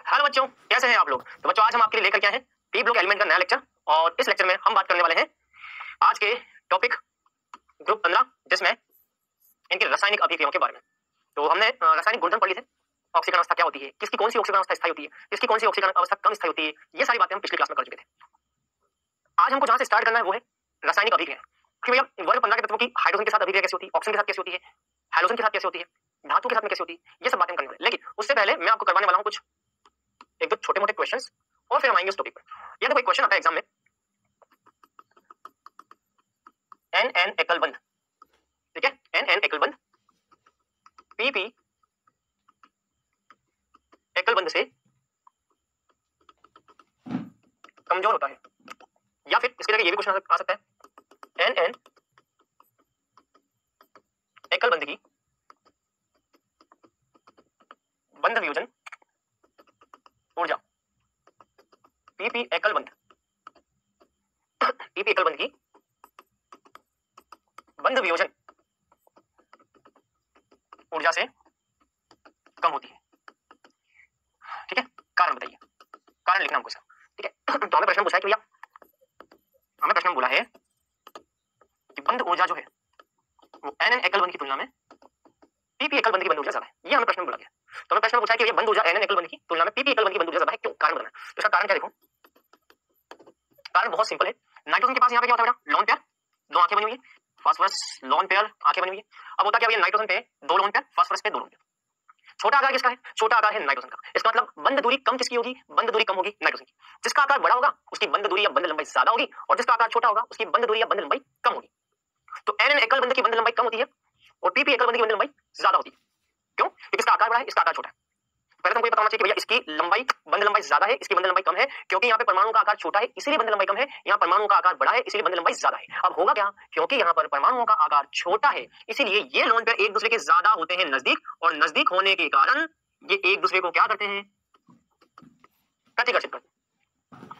Hello बच्चों, कैसे हैं आप लोग। तो बच्चों आज हम आपके लिए लेकर के आए हैं पी ब्लॉक एलिमेंट का नया लेक्चर और इस लेक्चर में हम बात करने वाले हैं आज के टॉपिक ग्रुप 15 जिसमें इनकी रासायनिक अभिक्रियाओं के बारे में। तो हमने रासायनिक गुणधर्म पढ़ ली थे, ऑक्सीकरण अवस्था क्या होती है, किसकी कौन सी ऑक्सीकरण अवस्था स्थायी होती है, किसकी कौन सी ऑक्सीकरण अवस्था कम स्थायी होती है, ये सारी बातें हम पिछली क्लास में कर चुके थे। आज हमको जहां से स्टार्ट करना है वो है रासायनिक अभिक्रिया कि भैया वर्ग 15 के तत्वों की हाइड्रोजन के साथ अभिक्रिया कैसे होती है, ऑक्सीजन के साथ कैसे होती है, हाइड्रोजन के साथ कैसे होती है, धातु के साथ में कैसे होती है, ये सब बातें करने वाले। लेकिन उससे पहले मैं आपको करवाने वाला हूं कुछ एक दो छोटे मोटे क्वेश्चंस और फिर हम आएंगे उस टॉपिक पर। ये देखो एक क्वेश्चन आता है एग्जाम में, एन एकल बंध, ठीक है, एन एकल बंध पी एकल बंध से कमजोर होता है, या फिर इसके जगह ये भी क्वेश्चन आ सकता है एन एकल बंध की बंध वियोजन ऊर्जा पी एकल बंध की बंध वियोजन ऊर्जा से कम होती है। ठीक है, कारण बताइए, कारण लिखना हमको सर, ठीक है। तो हमें प्रश्न पूछा है कि भैया हमें प्रश्न में बोला है कि बंध ऊर्जा जो है वो एन एकल बंध की तुलना में पी एकल बंध की बंध ऊर्जा ज्यादा है, ये हमें प्रश्न में बोला गया। तो हमें प्रश्न में पूछा है कि ये बंध ऊर्जा एन एकल बंध की तुलना में पी एकल बंध की बंध ऊर्जा ज्यादा है, क्यों, कारण बताना। तो इसका कारण क्या, देखो कारण बहुत सिंपल है। नाइट्रोजन के पास यहाँ पे क्या होता है बेटा, लोन पेयर, दो आंखें बनी हुई है, फास्फोरस लोन पेयर आंखें बनी हुई है। अब होता क्या है, नाइट्रोजन पे दो लोन पेयर, फास्फोरस पे दो लोन पेयर। छोटा आकार किसका है, छोटा आकार है नाइट्रोजन का। इसका मतलब बंध दूरी कम किसकी होगी, बंध दूरी कम होगी नाइट्रोजन की। जिसका आकार बड़ा होगा उसकी बंध दूरी या बंध लंबाई ज्यादा होगी, और जिसका आकार छोटा होगा उसकी बंध दूरी या बंध लंबाई कम होगी। तो एन एकल बंध की बंध लंबाई कम होती है और पी एकल बंध की बंध लंबाई ज्यादा होती है। क्यों, क्योंकि इसका आकार बड़ा है, इसका आकार छोटा है। पहले तुमको ये पता होना चाहिए कि भैया इसकी लंबाई बंध लंबाई ज्यादा है, इसकी बंध लंबाई कम है, क्योंकि यहाँ पे परमाणु का आकार छोटा है इसलिए बंध लंबाई कम है, यहाँ परमाणु का आकार बड़ा है इसलिए बंध लंबाई ज्यादा है। अब होगा क्या, क्योंकि यहाँ पर परमाणुओं का आकार छोटा है इसीलिए ये लोन पेयर एक दूसरे के ज्यादा होते हैं नजदीक, और नजदीक होने के कारण ये एक दूसरे को क्या करते हैं, प्रतिकर्षित करते हैं।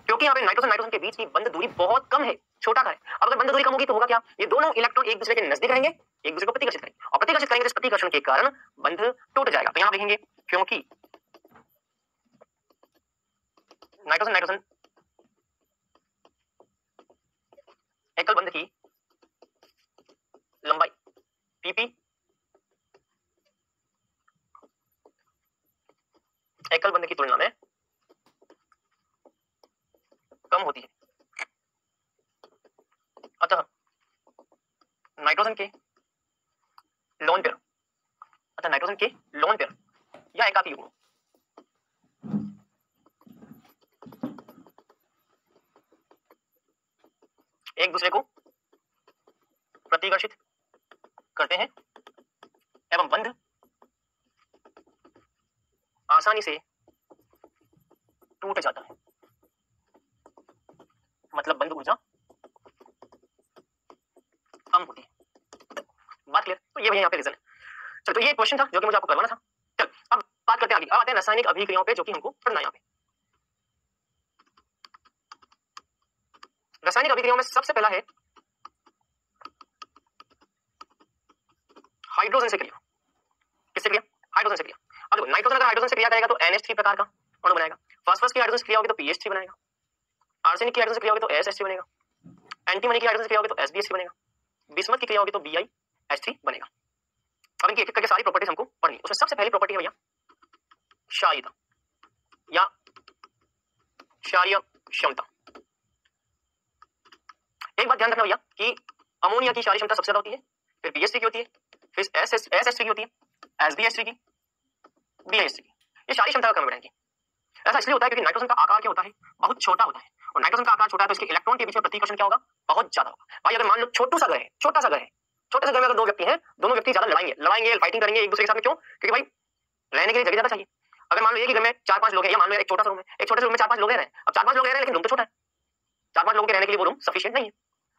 क्योंकि यहाँ पे नाइट्रोजन के बीच की बंध दूरी बहुत कम है, छोटा है। अब अगर बंध दूरी कम होगी तो होगा क्या, ये दोनों इलेक्ट्रॉन एक दूसरे के नजदीक रहेंगे, एक दूसरे को प्रतिकर्षित करेंगे, और प्रतिकर्षित करेंगे तो इस प्रतिकर्षण के कारण बंध टूट जाएगा। तो यहाँ लिखेंगे क्योंकि नाइट्रोजन एकल बंध की लंबाई पीपी एकल बंध की तुलना में कम होती है, अतः नाइट्रोजन के लोन पेयर या एकाकी युग्म एक दूसरे को प्रतिकर्षित करते हैं एवं बंध आसानी से टूट जाता है, मतलब बंध ऊर्जा कम होती है। बात क्लियर। तो ये भैया यहाँ पे रीजन है। चल, तो ये क्वेश्चन था जो कि मुझे आपको करवाना था। चल अब बात करते हैं आगे, अब आते हैं रासायनिक अभिक्रियाओं पे जो कि हमको पढ़ना है। यहाँ पे रासायनिक अभिक्रियाओं में सबसे पहला है हाइड्रोजन से क्रिया। किससे क्रिया, हाइड्रोजन से क्रिया। अब देखो नाइट्रोजन अगर हाइड्रोजन से क्रिया करेगा तो NH3 प्रकार का अणु बनाएगा, फास्फोरस की हाइड्रोजन से क्रिया होगी तो PH3 बनेगा, आर्सेनिक की हाइड्रोजन से क्रिया होगी तो AsH3 बनेगा, एंटीमनी की हाइड्रोजन से क्रिया होगी तो SbH3 बनेगा, बिस्मथ की क्रिया होगी तो BiH3 बनेगा। अब इनकी एक एक करके सारी प्रॉपर्टीज हमको पढ़नी है। उसमें सबसे पहली प्रॉपर्टी है भैया क्षारीयता या क्षारीय क्षमता। एक बात ध्यान रखना भैया कि अमोनिया की क्षारीय क्षमता सबसे ज्यादा होती है, फिर BH3 की होती है, फिर SH3 की होती है, SbH3 की, BiH3 की। ये क्षारीय क्षमता का क्रम बढ़ाएंगे। ऐसा इसलिए होता है क्योंकि नाइट्रोजन का आकार क्या होता है, बहुत छोटा होता है, और नाइट्रोजन का आकार छोटा है तो इसके इलेक्ट्रॉन के बीच में प्रतिकर्षण क्या होगा, बहुत ज्यादा होगा। भाई अगर मान लो छोटा सा घर है, छोटे से घर में अगर दो व्यक्ति हैं, दोनों व्यक्ति ज्यादा लड़ाएंगे फाइटिंग करेंगे एक दूसरे के साथ में, क्यों, क्योंकि भाई रहने के लिए जगह ज्यादा चाहिए। अगर मान लो एक ही घर में 4-5 लोग हैं, या मान लो एक छोटा सा रूम है, एक छोटे से रूम में 4-5 लोग रह रहे हैं। अब 4-5 लोग रह रहे हैं लेकिन रूम तो छोटा है, 4-5 लोगों के रहने के लिए वो रूम सफिशिएंट नहीं है,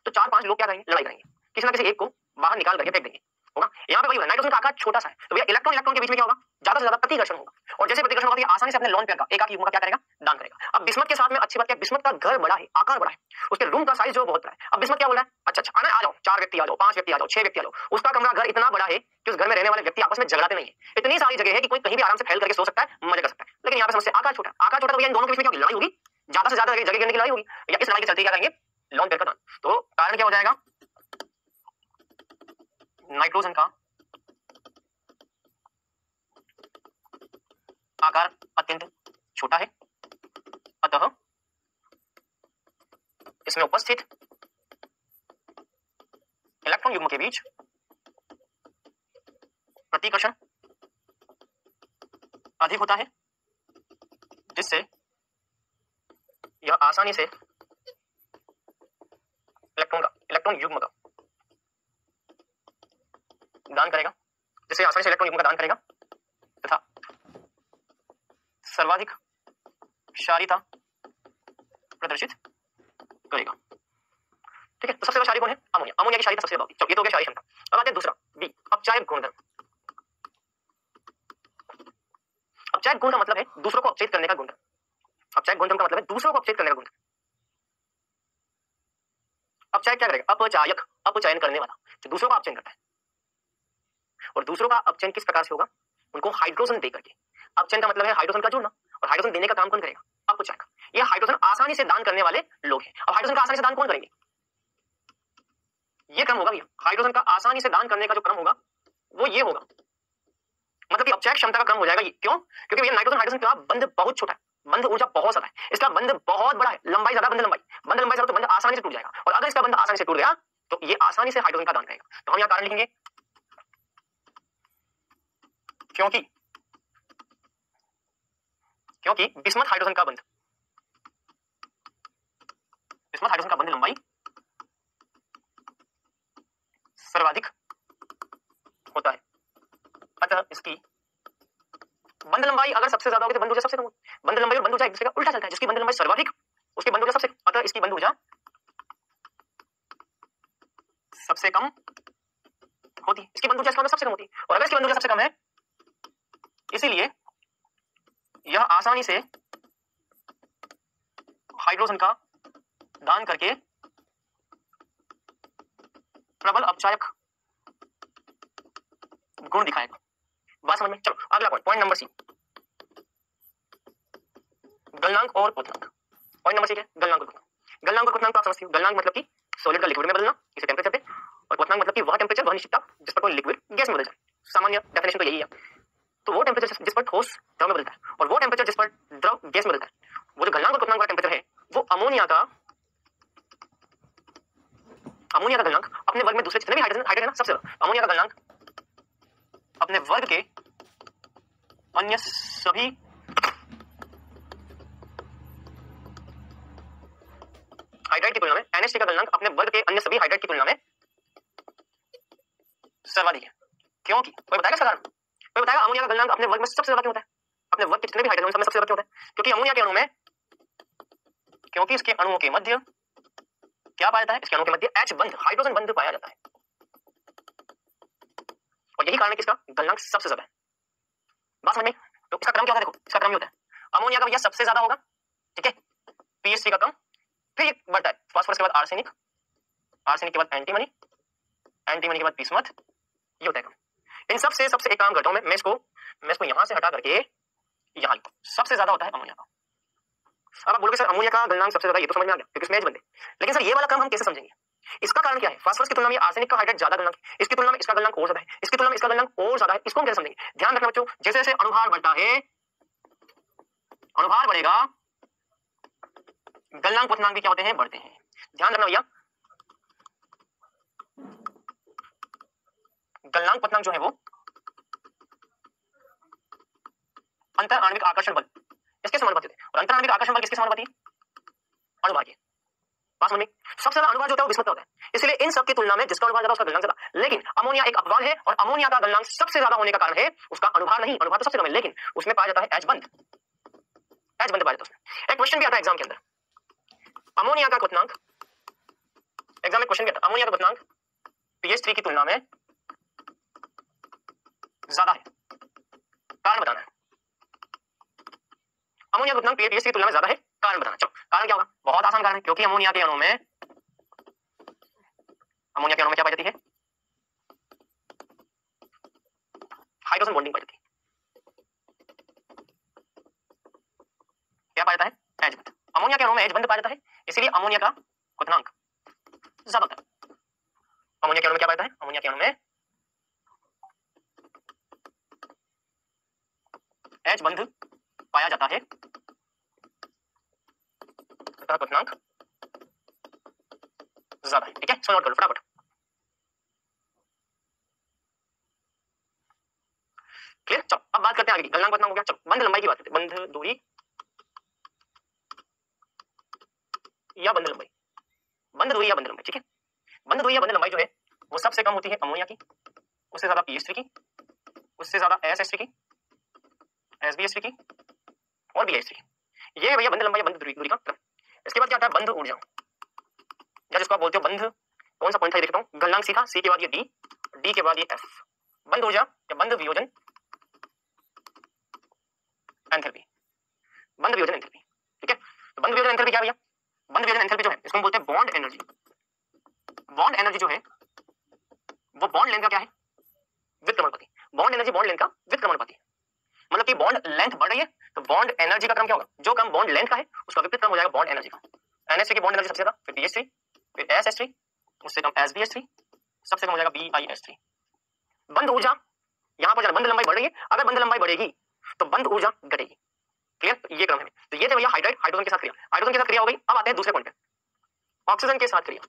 तो 4-5 लोग क्या करेंगे, लड़ाई करेंगे, किसी ना किसी एक को बाहर निकाल करके फेंक देंगे, होगा। यहाँ पे वही नाइट्रोजन का आकार छोटा सा है तो भैया इलेक्ट्रॉन के बीच में क्या होगा, ज्यादा से ज्यादा प्रतिकर्षण होगा, और जैसे प्रतिकर्षण होगा आसानी से अपने लोन पेयर का एकाकी युग्म का क्या करेगा, दान करेगा। अब बिस्मथ के साथ में अच्छी बात क्या है, बिस्मथ का घर बड़ा है, आकार बड़ा है, उसके रूम का साइज जो बहुत बड़ा है। अब बिस्मथ क्या बोल रहा है, अच्छा आना, आ जाओ, 4 व्यक्ति आ जाओ, 5 व्यक्ति आ जाओ, 6 व्यक्ति आ जाओ। उसका कमरा घर इतना बड़ा है कि उस घर में रहने वाले व्यक्ति आपस में झगड़ाते नहीं है, इतनी सारी जगह है कि कोई कहीं भी आराम से फैल करके सो सकता है, मजे कर सकता है। लेकिन यहाँ पे उससे आकार छोटा, आकार छोटा, तो भैया इन दोनों के बीच में क्या लड़ाई होगी, ज्यादा से ज्यादा जगह घेरने की लड़ाई होगी, या इस लड़ाई के चलते क्या करेंगे, लोन पेयर का दान। तो कारण क्या हो जाएगा, नाइट्रोजन का आकार अत्यंत छोटा है, अतः इसमें उपस्थित इलेक्ट्रॉन युग्म के बीच प्रतिकर्षण अधिक होता है, जिससे यह आसानी से इलेक्ट्रॉन युग्म का दान करेगा, तथा सर्वाधिक क्षारीयता प्रदर्शित करेगा। ठीक है, तो सबसे ज्यादा क्षारीय कौन है, अमोनिया। अमोनिया की क्षारीयता सबसे ज्यादा होगी। ये तो हो गया क्षारीय क्षमता। अब आते हैं दूसरा बी, अपचायक गुणधर्म। अपचायक गुण का मतलब है दूसरों को अपचयित करने का गुण। अपचायक गुणधर्म का मतलब है दूसरों को अपचयित करने का गुण। अपचायक क्या करेगा, अपचायक, अपचयन करने वाला, जो दूसरों का अपचयन करता है। और दूसरों का अपचयन किस प्रकार से होगा, उनको हाइड्रोजन देकर के। अपचयन का मतलब है हाइड्रोजन का जुड़ना, और हाइड्रोजन देने का काम कौन करेगा, अपचायक। ये हाइड्रोजन आसानी से दान करने वाले लोग हैं। अब हाइड्रोजन का आसानी से दान कौन करेंगे, ये क्रम होगा भैया। हाइड्रोजन का आसानी से दान करने का जो क्रम होगा वो ये होगा, मतलब कि अपचायक क्षमता का क्रम हो जाएगा ये। क्यों, क्योंकि ये नाइट्रोजन हाइड्रोजन का बंध बहुत छोटा है, बंध ऊर्जा बहुत ज्यादा है, इसका बंध बहुत बड़ा है, लंबाई ज्यादा, बंध लंबाई ज्यादा, तो बंध आसानी से टूट जाएगा। और अगर इसका बंध आसानी से टूट गया तो ये आसानी से हाइड्रोजन का दान करेगा। तो हम यहाँ कारण लिखेंगे, क्योंकि बिस्मथ हाइड्रोजन का बंध लंबाई सर्वाधिक होता है, अतः इसकी बंध लंबाई अगर सबसे ज्यादा होगी तो बंध ऊर्जा सबसे कम होगी। बंध लंबाई और बंध ऊर्जा एक दूसरे का उल्टा चलता है, जिसकी बंध लंबाई सर्वाधिक उसकी बंध ऊर्जा सबसे, अतः इसकी बंध ऊर्जा सबसे कम होती है। इसकी बंध ऊर्जा सबसे कम होती है, और अगर इसकी बंध ऊर्जा सबसे कम है, इसीलिए यह आसानी से हाइड्रोजन का दान करके प्रबल अपचायक गुण दिखाएगा। बात समझ में? चलो अगला पॉइंट नंबर सी, गलनांक और क्वथनांक। पॉइंट नंबर सी है गलनांक और क्वथनांक। गलनांक और क्वथनांक आप समझते हो। गलनांक मतलब कि सॉलिड का लिक्विड में बदलना इसी टेंपरेचर पे, और क्वथनांक मतलब कि वह टेंपरेचर, वह निश्चितता जिस पर कोई लिक्विड गैस में बदल जाए। सामान्य डेफिनेशन तो यही है। तो वो टेंपरेचर जिस पर ठोस द्रव में बदलता है, और वो टेंपरेचर जिस पर द्रव गैस में बदलता है, वो जो गलनांक और क्वथनांक का टेंपरेचर है, वो अमोनिया का गलनांक अपने वर्ग में दूसरे जितने भी हाइड्रोजन है ना, सबसे अमोनिया का गलनांक अपने वर्ग के अन्य सभी हाइड्राइड की तुलना में, NH3 का गलनांक अपने वर्ग के अन्य सभी हाइड्राइड की तुलना में सर्वाधिक है। क्योंकि कोई बताएगा इसका कारण? कोई बताएगा अमोनिया का गलनांक अपने वर्ग में सबसे ज्यादा क्यों होता है, अपने वर्ग के जितने भी हाइड्रोजन सब में सबसे ज्यादा क्यों होता है? क्योंकि अमोनिया के अणु में, क्योंकि इसके अणुओं के मध्य क्या पाया जाता है, इसके अणुओं के मध्य H बंध, हाइड्रोजन बंध पाया जाता है, और यही कारण है कि इसका गलनांक सबसे ज्यादा है। बात समझ में? तो इसका क्रम क्या होता है, देखो इसका क्रम ये होता है, अमोनिया का भैया सबसे ज्यादा होगा, ठीक है, pH3 का कम, फिर ये बढ़ता है फास्फोरस के बाद आर्सेनिक, आर्सेनिक के बाद एंटीमनी, एंटीमनी के बाद बिस्मथ, ये होता है कम। इन सबसे एक काम करता हूं मैं इसको यहां से हटा करके यहां लिखो, सबसे ज्यादा होता है अमोनिया का। अब आप बोलोगे सर अमोनिया का गलनांक सबसे ज्यादा, ये तो समझ में आ गया क्योंकि इसमें H बंधे, लेकिन सर ये वाला क्रम हम कैसे समझेंगे? इसका कारण क्या है? फास्फोरस की तुलना में आर्सेनिक का हाइड्राइड ज्यादा गलनांक, इसकी तुलना में इसका गलनांक और ज्यादा है, इसकी तुलना में इसका गलनांक और ज्यादा है। इसको हम कैसे समझेंगे? ध्यान रखना बच्चों, जैसे जैसे अणुभार बढ़ता है, अणुभार बढ़ेगा, गलनांक क्वथनांक भी क्या होते हैं, बढ़ते हैं। ध्यान रखना भैया, गलनांक क्वथनांक जो है वो अंतर आणविक आकर्षण बल इसके समानुपाती होते हैं, और अंतर आणविक आकर्षण बल किसके समानुपाती है? अणुभार के। बात समझ में? सबसे ज्यादा अणुभार जो होता है वो बिस्मथ होता है, इसलिए इन सब की तुलना में जिसका अणुभार ज्यादा उसका गलनांक ज्यादा। लेकिन अमोनिया एक अपवाद है, और अमोनिया का गलनांक सबसे ज्यादा होने का कारण है उसका अणुभार नहीं, अणुभार तो सबसे कम है, लेकिन उसमें पाया जाता है H बंध पाया जाता है उसमें। एक क्वेश्चन भी आता है एग्जाम के अंदर, अमोनिया का क्वथनांक, एग्जाम में क्वेश्चन भी आता है, अमोनिया का क्वथनांक pH3 की तुलना में ज्यादा है, कारण बताना है। अमोनिया का क्वथनांक pH3 की तुलना में ज्यादा है, कारण बताना। चलो कारण क्या होगा? बहुत आसान कारण है, क्योंकि अमोनिया के अणु में क्या पाई जाती है? हाइड्रोजन बॉन्डिंग पाई जाती है। पाया जाता है, एच बंध। अमोनिया के अणु में एच बंध पाया जाता है, इसीलिए अमोनिया का क्वथनांक ज्यादा होता है। अमोनिया के अणु में क्या पाया जाता है, अमोनिया के अणु में एच बंध पाया जाता है तथा क्वथनांक ज्यादा है। ठीक है, इसको नोट कर लो फटाफट। क्लियर? चलो अब बात करते हैं आगे की, गलनांक क्वथनांक हो गया। चलो बंध लंबाई की बात करते हैं, बंध दूरी या बंध लंबाई, बंध दूरी या बंध लंबाई। ठीक है, बंध दूरी या बंध लंबाई जो है वो सबसे कम होती है अमोनिया की, उससे ज्यादा पीएच3 की, उससे ज्यादा एसएच3 की, एसबीएच3 की और बीएच3 की। ये है भैया बंध लंबाई या बंध दूरी का क्रम। इसके बाद क्या आता है, बंध ऊर्जा, या जिसको आप बोलते हो बंध, कौन सा पॉइंट था देखता हूँ, गलनांक सी था, सी के बाद ये डी, डी के बाद ये एफ। बंध ऊर्जा या बंध वियोजन एंथैल्पी, बंध वियोजन एंथैल्पी। ठीक है, तो बंध वियोजन एंथैल्पी क्या भैया, बंध वियोजन एंथैल्पी जो है इसको हम बोलते हैं बॉन्ड एनर्जी। बॉन्ड एनर्जी जो है वो बॉन्ड लेंथ का क्या है, व्युत्क्रमणपति। बॉन्ड एनर्जी बॉन्ड लेंथ का व्युत्क्रमणपति, मतलब कि बॉन्ड लेंथ बढ़ रही है तो बॉन्ड एनर्जी का क्रम क्या होगा, जो क्रम बॉन्ड लेंथ का है उसका विपरीत क्रम हो जाएगा बॉन्ड एनर्जी का। NH3 की बॉन्ड एनर्जी सबसे ज्यादा, फिर BH3, फिर SH3, उससे कम SBH3, सबसे कम हो जाएगा BIH3। बंध ऊर्जा यहां पर बंध लंबाई बढ़ रही है, अगर बंध लंबाई बढ़ेगी तो बंध ऊर्जा घटेगी। क्लियर? तो ये क्रम है। तो ये थे भैया हाइड्राइड, हाइड्रोजन के साथ क्रिया, हाइड्रोजन के साथ क्रिया हो गई। अब आते हैं दूसरे पॉइंट पे, ऑक्सीजन के साथ क्रिया।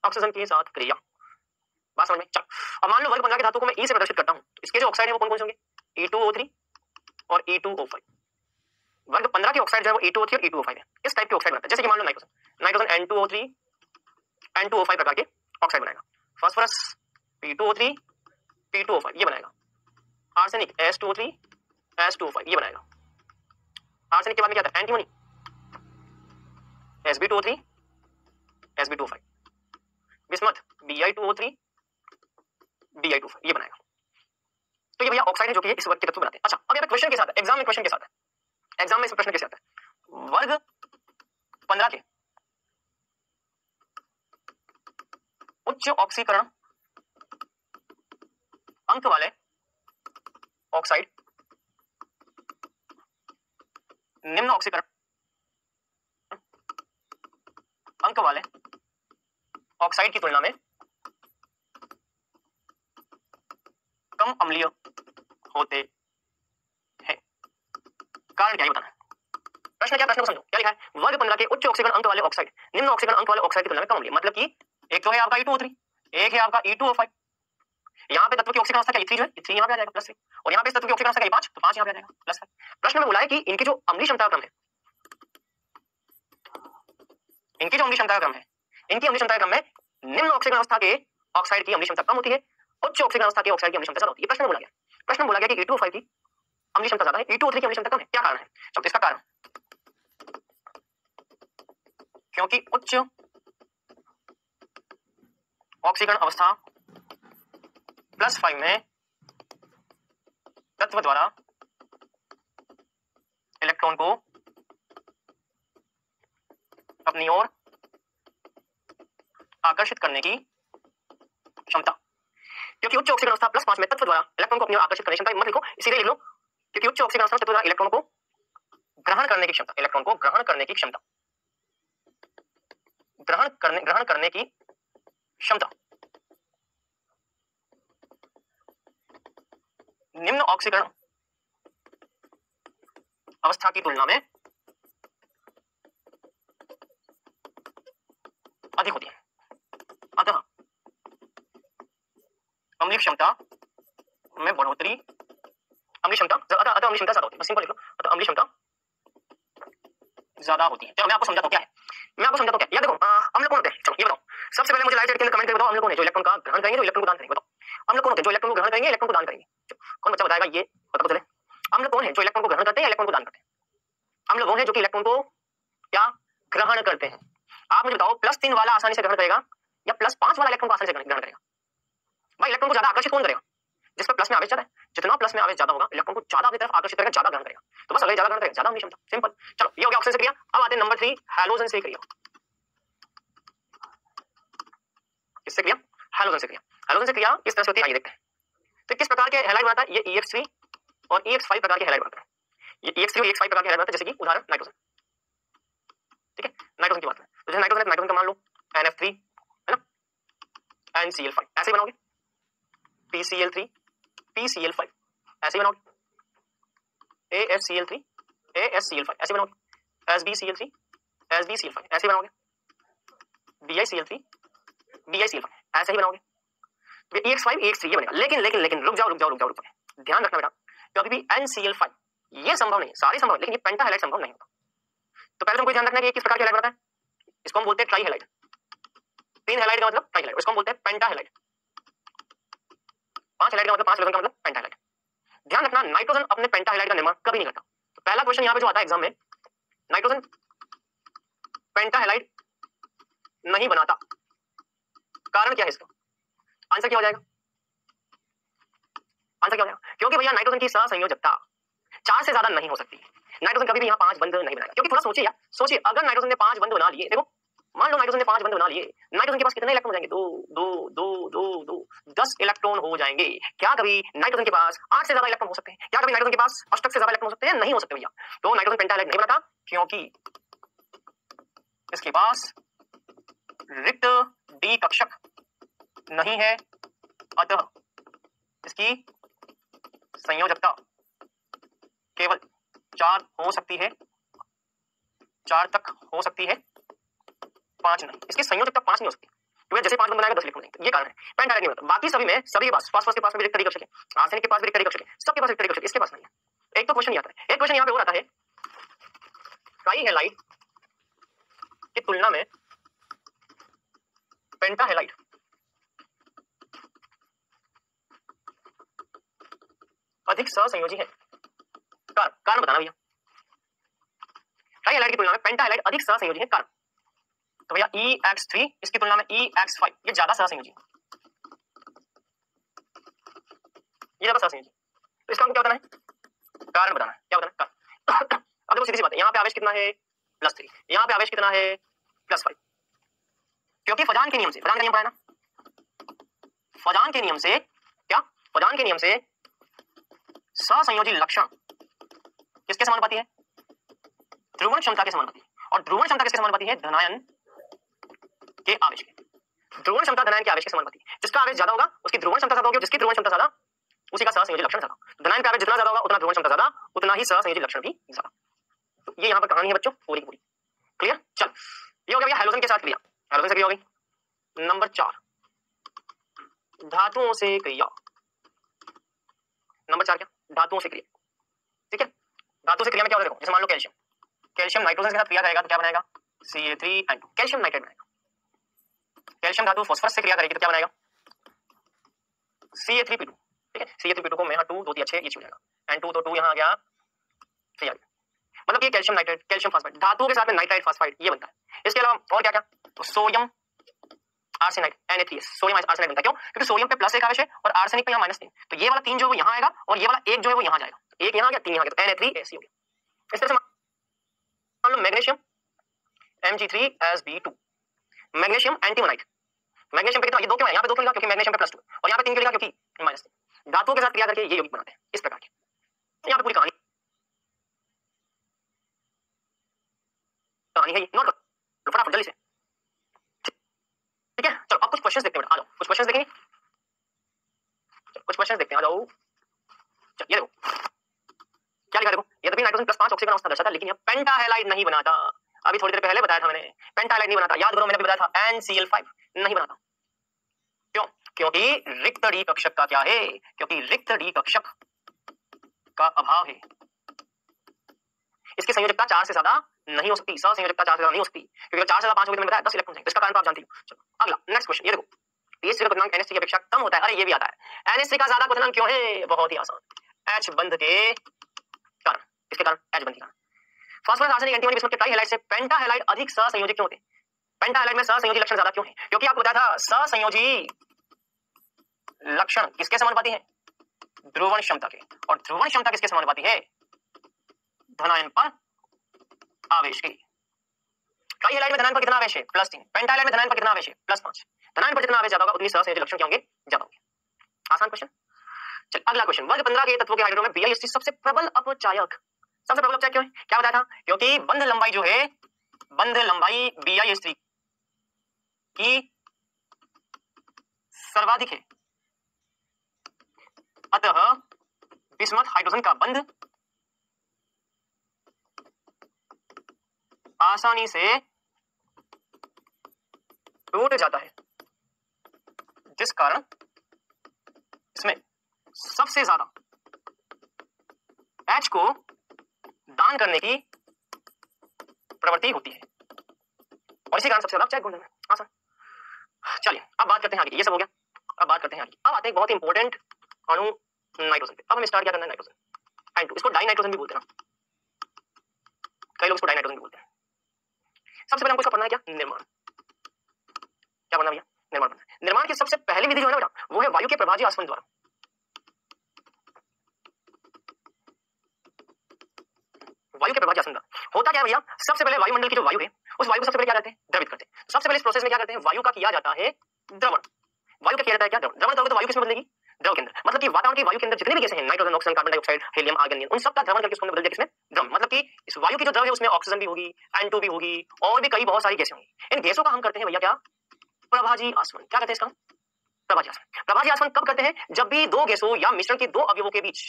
ऑक्सीजन के साथ क्रिया, बात समझ में? चल अब मान लो वर्ग 15 के धातु को मैं E से प्रदर्शित करता हूं, तो इसके जो ऑक्साइड है वो कौन कौन से होंगे, E2O3 और E2O5। वर्ग 15 के ऑक्साइड जो है वो E2O3 और E2O5 है। इस टाइप के ऑक्साइड बनता है, जैसे कि मान लो नाइट्रोजन, नाइट्रोजन N2O3 N2O5 प्रकार के ऑक्साइड बनाएगा। फास्फोरस P2O3 P2O5 ये बनाएगा। आर्सेनिक S2O3 S2O5 ये बनाएगा। आर्सेनिक के बाद में क्या आता है, antimony Sb2O3 Sb2O5, bismuth Bi2O3 Bi2O5 ये बनाएगा। तो ये भैया ऑक्साइड है जो कि इस वर्ग के तत्व बनाते हैं। अच्छा अब ये क्वेश्चन के साथ है, एग्जाम में क्वेश्चन के साथ है, एग्जाम में इस प्रश्न कैसे आता है, वर्ग 15 के उच्च ऑक्सीकरण अंक वाले ऑक्साइड निम्न ऑक्सीकरण अंक वाले ऑक्साइड की तुलना में कम अम्लीय होते हैं। कारण क्या है बताना है। प्रश्न क्या, प्रश्न को समझो क्या लिखा है, वर्ग 15 के उच्च ऑक्सीकरण अंक वाले ऑक्साइड निम्न ऑक्सीकरण अंक वाले ऑक्साइड की तुलना में कम अम्लीय, मतलब कि एक तो है आपका E2O3, एक है आपका E2O5। यहाँ पे तत्व की ऑक्सीकरण अवस्था क्या E3 जो है, E3 यहाँ पे आ जाएगा +3, और यहाँ पे तत्व की ऑक्सीकरण अवस्था क्या E5, तो 5 यहाँ पे आ जाएगा +5। प्रश्न में बोला है कि इनकी जो अम्लीय क्षमता क्रम है, इनकी जो अम्लीय क्षमता क्रम है, इनकी अम्लीय क्षमता क्रम में निम्न ऑक्सीकरण अवस्था के ऑक्साइड की अम्लीय क्षमता कम होती है, उच्च ऑक्सीकरण अवस्था के ऑक्साइड की अम्लीय क्षमता ज्यादा होती है। प्रश्न में बोला गया, प्रश्न में बोला गया कि E2O5 की अम्लीय क्षमता ज्यादा है, E2O3 की अम्लीय क्षमता कम है, क्या कारण है। चलो इसका कारण, क्योंकि उच्च ऑक्सीकरण अवस्था +5 में तत्व द्वारा इलेक्ट्रॉन को अपनी ओर आकर्षित करने की क्षमता, क्योंकि उच्च ऑक्सीकरण अवस्था +5 में तत्व द्वारा इलेक्ट्रॉन को अपनी ओर आकर्षित करने की क्षमता, मत लिखो इसीलिए लिख लो, क्योंकि उच्च ऑक्सीकरण अवस्था तत्व द्वारा इलेक्ट्रॉन को ग्रहण करने की क्षमता, इलेक्ट्रॉन को ग्रहण करने की क्षमता, ग्रहण करने की क्षमता निम्न ऑक्सीकरण अवस्था की तुलना में अधिक होती है। अतः अम्लीय क्षमता में बढ़ोतरी, अम्लीय क्षमता अतः अम्लीय क्षमता ज्यादा होती है, सिंपल लिख लो, अतः अम्लीय क्षमता ज्यादा होती है। चलो मैं आपको समझाता हूं क्या है, मैं आपको समझाता हूं क्या, या देखो अम्ल कौन होते हैं, चलो ये बताओ, सबसे पहले मुझे लाइट के अंदर कमेंट करके बताओ अम्ल कौन है जो इलेक्ट्रॉन का ग्रहण करेंगे, जो इलेक्ट्रॉन को दान करेंगे। बताओ अम्ल कौन होते हैं जो इलेक्ट्रॉन को ग्रहण करेंगे, इलेक्ट्रॉन को दान करेंगे। कौन बच्चा बताएगा, ये पता चले अम्ल कौन है जो इलेक्ट्रॉन को ग्रहण करते हैं, इलेक्ट्रॉन को दान करते हैं। अम्ल वो है जो कि इलेक्ट्रॉन को क्या ग्रहण करते हैं। आप मुझे बताओ +3 वाला आसानी से ग्रहण करेगा या +5 वाला इलेक्ट्रॉन को आसानी से ग्रहण करेगा। भाई इलेक्ट्रॉन को ज्यादा आकर्षित कौन करेगा, जिस पर प्लस में आवेश ज्यादा है, जितना प्लस में आवेश ज्यादा होगा इलेक्ट्रॉन को ज्यादा अपनी तरफ आकर्षित करेगा, ज्यादा ग्रहण करेगा। तो बस अगर ज्यादा ग्रहण करेगा ज्यादा अम्लीय क्षमता, सिंपल। चलो ये हो गया ऑक्सीजन से क्रिया। अब आते हैं नंबर 3 हैलोजन से क्रिया। किससे क्रिया, हैलोजन से क्रिया। हैलोजन से क्रिया किस तरह से होती है आइए देखते हैं। तो किस प्रकार के हैलाइड बनाता है, ये EX3 और EX5 प्रकार के हैलाइड बनाता है। ये EX3 और EX5 प्रकार के हाइड्राइड बनाते हैं, जैसे कि उदाहरण नाइट्रोजन। ठीक है, नाइट्रोजन की बात करें तो जैसे नाइट्रोजन का मान लो NF3 है ना, NCl5 ऐसे ही बनाओगे, PCl3 PCl5 ऐसे ही बनाओगे, AFCl3 ASCl5 ऐसे बनाओगे, SbCl3 SbCl5 ऐसे बनाओगे, BiCl3 BiCl5 ऐसे ही बनाओगे। तो EX5 EX3 ये बनेगा। लेकिन लेकिन लेकिन रुक जाओ, ध्यान रखना बेटा, कभी भी NCl5 ये संभव नहीं, सारे संभव है लेकिन ये पेंटा हैलाइड संभव नहीं होता। तो पहले तुमको ध्यान रखना है कि किस प्रकार की हैलाइड बनाता है। इसको हम बोलते हैं ट्राई हैलाइड, 3 हैलाइड का मतलब ट्राई हैलाइड, इसको हम बोलते हैं पेंटा हैलाइड। 5 हैलाइड का मतलब 5 इलेक्ट्रॉन का मतलब पेंटा हैलाइड। ध्यान रखना, नाइट्रोजन अपने पेंटा हैलाइड का निर्माण कभी नहीं करता। तो पहला क्वेश्चन यहाँ पे जो आता है एग्जाम में, नाइट्रोजन पेंटा हैलाइड नहीं बनाता, कारण क्या है इसका? आंसर क्या हो जाएगा? आंसर क्या हो जाएगा? क्योंकि भैया नाइट्रोजन की सहसंयोजकता 4 से ज्यादा नहीं हो सकती। नाइट्रोजन कभी भी यहाँ 5 बंध नहीं बनाएगा, क्योंकि थोड़ा सोचिए यार, सोचिए अगर नाइट्रोजन ने 5 बंध बना लिए, देखो मान लो नाइट्रोजन ने 5 बंध बना लिए, नाइट्रोजन के पास कितने इलेक्ट्रॉन हो जाएंगे? 2 10 इलेक्ट्रॉन हो जाएंगे। क्या कभी नाइट्रोजन के पास 8 से ज्यादा इलेक्ट्रॉन हो सकते हैं? क्या कभी नाइट्रोजन के पास अष्टक से ज्यादा इलेक्ट्रॉन हो सकते हैं? नहीं हो सकते भैया। तो नाइट्रोजन पेंटा हैलाइड नहीं बनाता क्योंकि इसके पास रिक्त डी कक्षक नहीं है, अतः इसकी संयोजकता केवल 4 हो सकती है, 4 तक हो सकती है, 5 नहीं। इसकी संयोजकता 5 नहीं हो सकती, क्योंकि जैसे 5 बनाएगा 10 इलेक्ट्रॉन, ये कारण है। पेंटा हैलाइड नहीं बनता। बाकी सभी में, सभी के पास, फास्फोरस के पास भी रिक्त डी कक्षक है, आर्सेनिक के पास भी रिक्त डी कक्षक है, सबके पास रिक्त डी कक्षक है, इसके पास नहीं है। एक तो क्वेश्चन ये आता है, एक क्वेश्चन यहाँ पे और आता है, ट्राई हैलाइड की तुलना में पेंटा हैलाइड अधिक सहसंयोजी है। कारण बताना भैया, ट्राई हैलाइड की तुलना में पेंटा हैलाइड अधिक सहसंयोजी है, कारण? तो भैया EX3 इसकी तुलना में EX5 ये ज्यादा सहसंयोजी है, ये ज्यादा सहसंयोजी। तो इसका हमको क्या बताना है? कारण बताना है। क्या बताना है? कारण। अब देखो सीधी सी बात है, यहाँ पे आवेश कितना है? +3, यहाँ पे आवेश कितना है? +5। क्योंकि फजान के नियम से, फजान का नियम पढ़ा है ना, फजान के नियम से क्या? फजान के नियम से सहसंयोजी लक्षण किसके समानुपाती है? ध्रुवण क्षमता के समानुपाती है। और ध्रुवण क्षमता किसके समानुपाती है? धनायन के आवेश के। ध्रुवण क्षमता धनायन के आवेश के समानुपाती है। जिसका आवेश ज्यादा होगा उसकी ध्रुवण क्षमता ज्यादा होगी, जिसकी ध्रुवण क्षमता ज्यादा उसी का सहसंयोजी लक्षण ज्यादा। धनायन का आवेश जितना ज्यादा होगा उतना ध्रुवण क्षमता ज्यादा, उतना ही सहसंयोजी लक्षण भी ज्यादा। तो ये यहाँ पर कहानी है बच्चों, पूरी की पूरी। क्लियर? चल, ये हो गया हाइड्रोजन के साथ क्रिया। हाइड्रोजन से क्रिया हो गई। नंबर 4, धातुओं से क्रिया। नंबर 4 क्या? धातुओं से क्रिया। ठीक है, धातु से क्रिया में क्या होता है? देखो, जैसे मान लो कैल्शियम, कैल्शियम नाइट्रोजन के साथ क्रिया करेगा तो क्या बनाएगा? Ca3N2, कैल्शियम नाइट्रेट बनाएगा। कैल्शियम धातु फास्फोरस से क्रिया करेगी तो क्या बनाएगा? Ca3P2। ठीक है, Ca3P2 को मैं यहाँ 2 2 3 अच्छे ये छूट जाएगा, N2 तो 2 यहाँ आ गया, 3 आ गया। मतलब ये कैल्शियम नाइट्रेट, कैल्शियम फास्फाइड, धातुओं के साथ में नाइट्राइट फास्फाइड ये बनता है। इसके अलावा और क्या क्या? तो sodium arsenide Na3S, sodium arsenide बनता है। क्यों? क्योंकि सोडियम पे +1 आवेश है और आर्सेनिक पे यहाँ -3, तो ये वाला 3 जो है वो यहाँ आएगा और ये वाला 1 जो है वो यहाँ जाएगा। एक यहाँ आ गया, 3 यहाँ आ गया, तो Na3S हो गया। इस तरह से मान लो मैग्नीशियम Mg3Sb2, मैग्नीशियम एंटीमोनाइट। मैग्नीशियम पे कितना? ये 2 क्यों है? यहाँ पे 2 क्यों लिखा? क्योंकि मैग्नीशियम पे +2 और यहाँ पे 3 क्यों लिखा? क्योंकि -3। धातुओं के साथ क्रिया करके ये यौगिक बनाते हैं इस प्रकार के। यहाँ पे पूरी कहानी है, ये नोट करो फटाफट जल्दी से। ठीक है, चलो अब कुछ क्वेश्चंस देखते हैं, आ जाओ कुछ क्वेश्चंस देखेंगे। कुछ क्वेश्चंस देखते हैं, आ जाओ। चल ये देखो क्या लिखा, देखो ये तो भी नाइट्रोजन +5 ऑक्सीजन अवस्था दर्शाता है, लेकिन ये पेंटा हैलाइड नहीं बनाता। अभी थोड़ी देर पहले बताया था मैंने, पेंटा हैलाइड नहीं बनाता। याद करो मैंने भी बताया था, NCl5 नहीं बनाता। क्यों? क्योंकि रिक्त डी कक्षक का क्या है? क्योंकि रिक्त डी कक्षक का अभाव है। इसकी संयोजकता 4 से ज्यादा नहीं हो सकती, सहसंयोजकता 4 से ज्यादा नहीं हो सकती, क्योंकि 4 से ज्यादा 5 होगी तो मैंने बताया 10 इलेक्ट्रॉन है। इसका कारण तो आप जानते हो। चलो अगला नेक्स्ट क्वेश्चन, ये देखो पीएच क्वथनांक NH3 की अपेक्षा कम होता है। अरे ये भी आता है, NH3 का ज्यादा क्वथनांक क्यों है? बहुत ही आसान, H बंध के कारण। इसके कारण H बंध के कारण। फास्फोरस आर्सेनिक एंटीमनी बिस्मुथ के ट्राई हैलाइड से पेंटा हैलाइड अधिक सहसंयोजी क्यों होते हैं? पेंटा हैलाइड में सहसंयोजी लक्षण ज्यादा क्यों है? क्योंकि आपको बताया था सहसंयोजी लक्षण किसके समानुपाती है? ध्रुवण क्षमता के। और ध्रुवण क्षमता किसके समानुपाती है? धनायन पर आवेश के। ट्राई हैलाइड में धनायन पर कितना आवेश है? +3। पेंटा हैलाइड में धनायन पर कितना आवेश है? +5। धनायन पर जितना आवेश ज्यादा होगा उतनी सहसंयोजी लक्षण क्या होंगे? ज्यादा होंगे। आसान क्वेश्चन। चल अगला क्वेश्चन, वर्ग 15 के तत्वों के हाइड्रोजन में BiHC सबसे प्रबल अपचायक सबसे प्रबल अपचायक क्यों है? क्या बताया था? क्योंकि बंध लंबाई जो है, बंध लंबाई BI की सर्वाधिक है, अतः बिस्मथ हाइड्रोजन का बंध आसानी से टूट जाता है, जिस कारण इसमें सबसे ज्यादा H को दान करने की प्रवृत्ति होती है और इसी कारण सबसे ज्यादा अपचायक गुण है। आसान। चलिए अब बात करते हैं आगे, ये सब हो गया। अब बात करते हैं आगे, अब आते हैं बहुत इंपॉर्टेंट अणु नाइट्रोजन पे। अब हम स्टार्ट क्या करना है, नाइट्रोजन N2, इसको डाई नाइट्रोजन भी बोलते हैं ना, कई लोग इसको डाई नाइट्रोजन भी बोलते हैं। सबसे पहले हमको इसका पढ़ना है क्या, निर्माण। क्या पढ़ना भैया, निर्माण पढ़ना है। निर्माण की सबसे पहली विधि जो है ना बेटा, वो है वायु के प्रभाजी आसवन द्वारा। वायु के प्रभाजी आसवन द्वारा होता क्या है भैया, सबसे पहले वायुमंडल की जो वायु है, उस वायु को सबसे पहले क्या करते हैं, द्रवित करते हैं। सबसे पहले इस प्रोसेस में क्या करते हैं, वायु का किया जाता है द्रवण। वायु का किया जाता है क्या, द्रवण। द्रवण करोगे तो वायु किसमें बदलेगी, द्रव के अंदर। मतलब कि वातावरण की वायु के अंदर जितने भी गैसें हैं, nitrogen, oxygen, carbon dioxide, helium, argon, neon, उन सब का द्रवण करके उसको बदल दिया किसमें, द्रव। मतलब कि इस वायु की जो द्रव है उसमें ऑक्सीजन भी होगी, N2 भी होगी, और भी कई बहुत सारी गैसें होंगी। इन गैसों का हम करते हैं भैया क्या, प्रभाजी आसवन। क्या कहते हैं इसका, प्रभाजी आसवन। प्रभाजी आसवन कब करते हैं, जब भी दो गैसों या मिश्रण के दो अवयवों के बीच,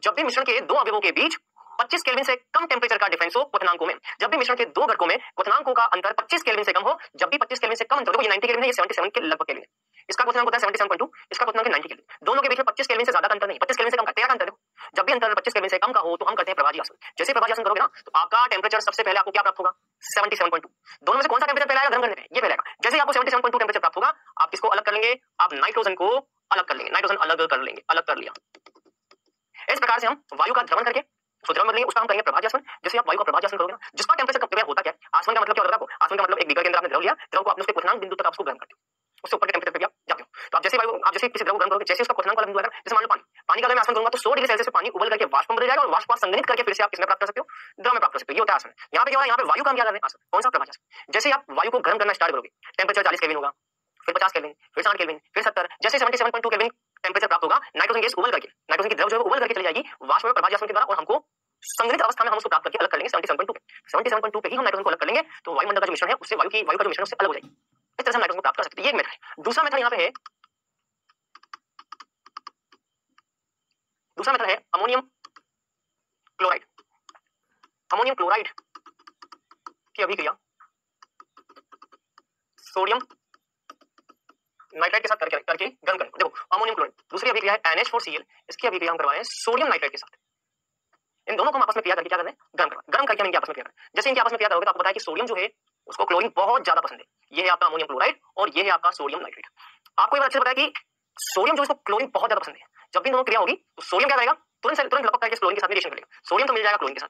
जब भी मिश्रण के दो अवयवों के बीच 25 केल्विन से कम टेंपरेचर का डिफरेंस हो क्वथनांकों में। जब भी मिश्रण के दो घटकों में क्वथनांकों का अंतर 25 केल्विन से कम हो, जब भी 25 केल्विन से कम अंतर, देखो ये 90 केल्विन है, ये 77 के लगभग केल्विन है। इसका क्वथनांक होता है 77.2, इसका क्वथनांक है 90 केल्विन। दोनों के बीच में 25 केल्विन से ज्यादा का अंतर नहीं, 25 केल्विन से कम का तेरा का अंतर। देखो जब भी अंतर 25 केल्विन से कम का हो तो हम करते हैं प्रभाजी आसवन। जैसे प्रभाजी आसवन करोगे ना तो आपका टेंपरेचर सबसे पहले आपको क्या प्राप्त होगा, 77.2। दोनों में से कौन सा टेंपरेचर पहले आएगा, गर्म करने में, ये पहले आएगा। जैसे आपको 77.2 टेंपरेचर प्राप्त होगा, आप किसको अलग कर लेंगे, आप नाइट्रोजन को अलग कर लेंगे, नाइट्रोजन अलग कर लेंगे, अलग कर लिया। इस प्रकार से हम वायु का द्रवण करके उसको द्रव बदलेंगे, उसका हम करेंगे प्रभाजी आसवन। जैसे आप वायु का प्रभाजी आसवन करोगे ना, जिसका टेंपरेचर कम होता क्या है, आसवन का मतलब क्या होता है आपको, आसवन का मतलब एक बीकर के अंदर आपने द्रव लिया, द्रव को आपने उसके क्वथनांक बिंदु तक आपको गर्म कर दिया, उससे ऊपर के टेंपरेचर पे आप जाते हो। तो आप जैसे वायु, आप जैसे किसी द्रव को गर्म करोगे, जैसे उसका क्वथनांक वाला बिंदु आएगा, जैसे मान लो पानी, पानी का अगर मैं आसवन करूंगा तो 100 डिग्री सेल्सियस पे पानी उबल करके वाष्प में बदल जाएगा और वाष्प को संघनित करके फिर से आप किसमें प्राप्त कर सकते हो, द्रव में प्राप्त कर सकते हो। ये होता है आसवन। यहाँ पे क्या हो रहा है, यहाँ पे वायु का हम क्या कर रहे हैं, आसवन। कौन सा, प्रभाजी आसवन। जैसे आप वायु को गर्म करना स्टार्ट करोगे, टेंपरेचर 40 केल्विन होगा, फिर 50 केल्विन, फिर 60 केल्विन, फिर 70, जैसे 77.2 केल्विन टेंपरेचर प्राप्त होगा, नाइट्रोजन गैस उबल करके, नाइट्रोजन की द्रव जो है उबल करके चली जाएगी वाष्प में प्रभाजी आसवन के द्वारा, और हमको संघनित अवस्था में हम उसको प्राप्त करके अलग कर लेंगे 77.2 पे। 77.2 पे ही हम नाइट्रोजन को अलग कर लेंगे, तो वायुमंडल का जो मिश्रण है उससे वायु का जो मिश्रण उससे अलग हो जाएगी। इस तरह से हम नाइट्रोजन को प्राप्त कर सकते हैं। ये एक मेथड है। दूसरा मेथड यहाँ पे है, दूसरा मेथड है अमोनियम क्लोराइड। अमोनियम क्लोराइड की अभिक्रिया सोडियम नाइट्राइड के साथ करके गर्म करें। देखो अमोनियम क्लोराइड, दूसरी अभिक्रिया है NH4Cl, इसकी अभिक्रिया हम करवाएं सोडियम नाइट्राइड के साथ। इन दोनों को हम आपस में क्रिया करके क्या करना है, गर्म करना। गर्म करके हम इनके आपस में क्रिया करें। जैसे इनके आपस में क्रिया करोगे तो आपको पता है कि सोडियम जो है उसको क्लोरीन बहुत ज्यादा पसंद है। ये है आपका अमोनियम क्लोराइड और ये है आपका सोडियम नाइट्रेट। आपको ये बात अच्छे से पता है कि सोडियम जो इसको क्लोरीन बहुत ज्यादा पसंद है। जब भी दोनों क्रिया होगी तो सोडियम क्या करेगा, तुरंत लपक करके क्लोरीन के साथ रिएक्शन करेगा। सोडियम तो मिल जाएगा क्लोरीन के साथ,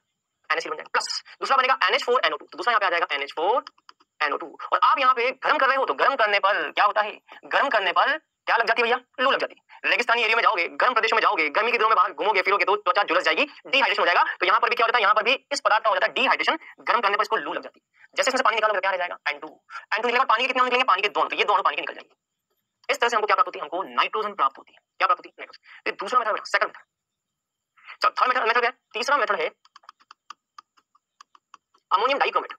NaCl बन जाएगा, प्लस दूसरा बनेगा NH4NO2, तो दूसरा यहाँ पे आ जाएगा NH4NO2। और आप यहाँ पे गर्म कर रहे हो तो गर्म करने पर क्या होता है, गर्म करने पर क्या लग जाती है भैया, लू लग जाती है। रेगिस्तानी एरिया में जाओगे, गर्म प्रदेशों में जाओगे, गर्मी के दिनों में बाहर घूमोगे फिरोगे तो त्वचा झुलस जाएगी, डिहाइड्रेशन हो जाएगा। तो यहाँ पर भी क्या होता है, यहाँ पर भी इस पदार्थ का हो जाता है डिहाइड्रेशन। गर्म करने पर इसको लू लग जाती है। जैसे इसमें से पानी निकालोगे क्या रह जाएगा, N2 निकलेगा। पानी के कितने निकलेंगे, पानी के दो, तो ये दोनों पानी के निकल जाएंगे। इस तरह से हमको क्या प्राप्त होती है, हमको नाइट्रोजन प्राप्त होती है। क्या प्राप्त होती है, नाइट्रोजन। ये दूसरा मेथड, सेकंड मेथड। चलो थर्ड मेथड है, तीसरा मेथड है अमोनियम डाइक्रोमेट।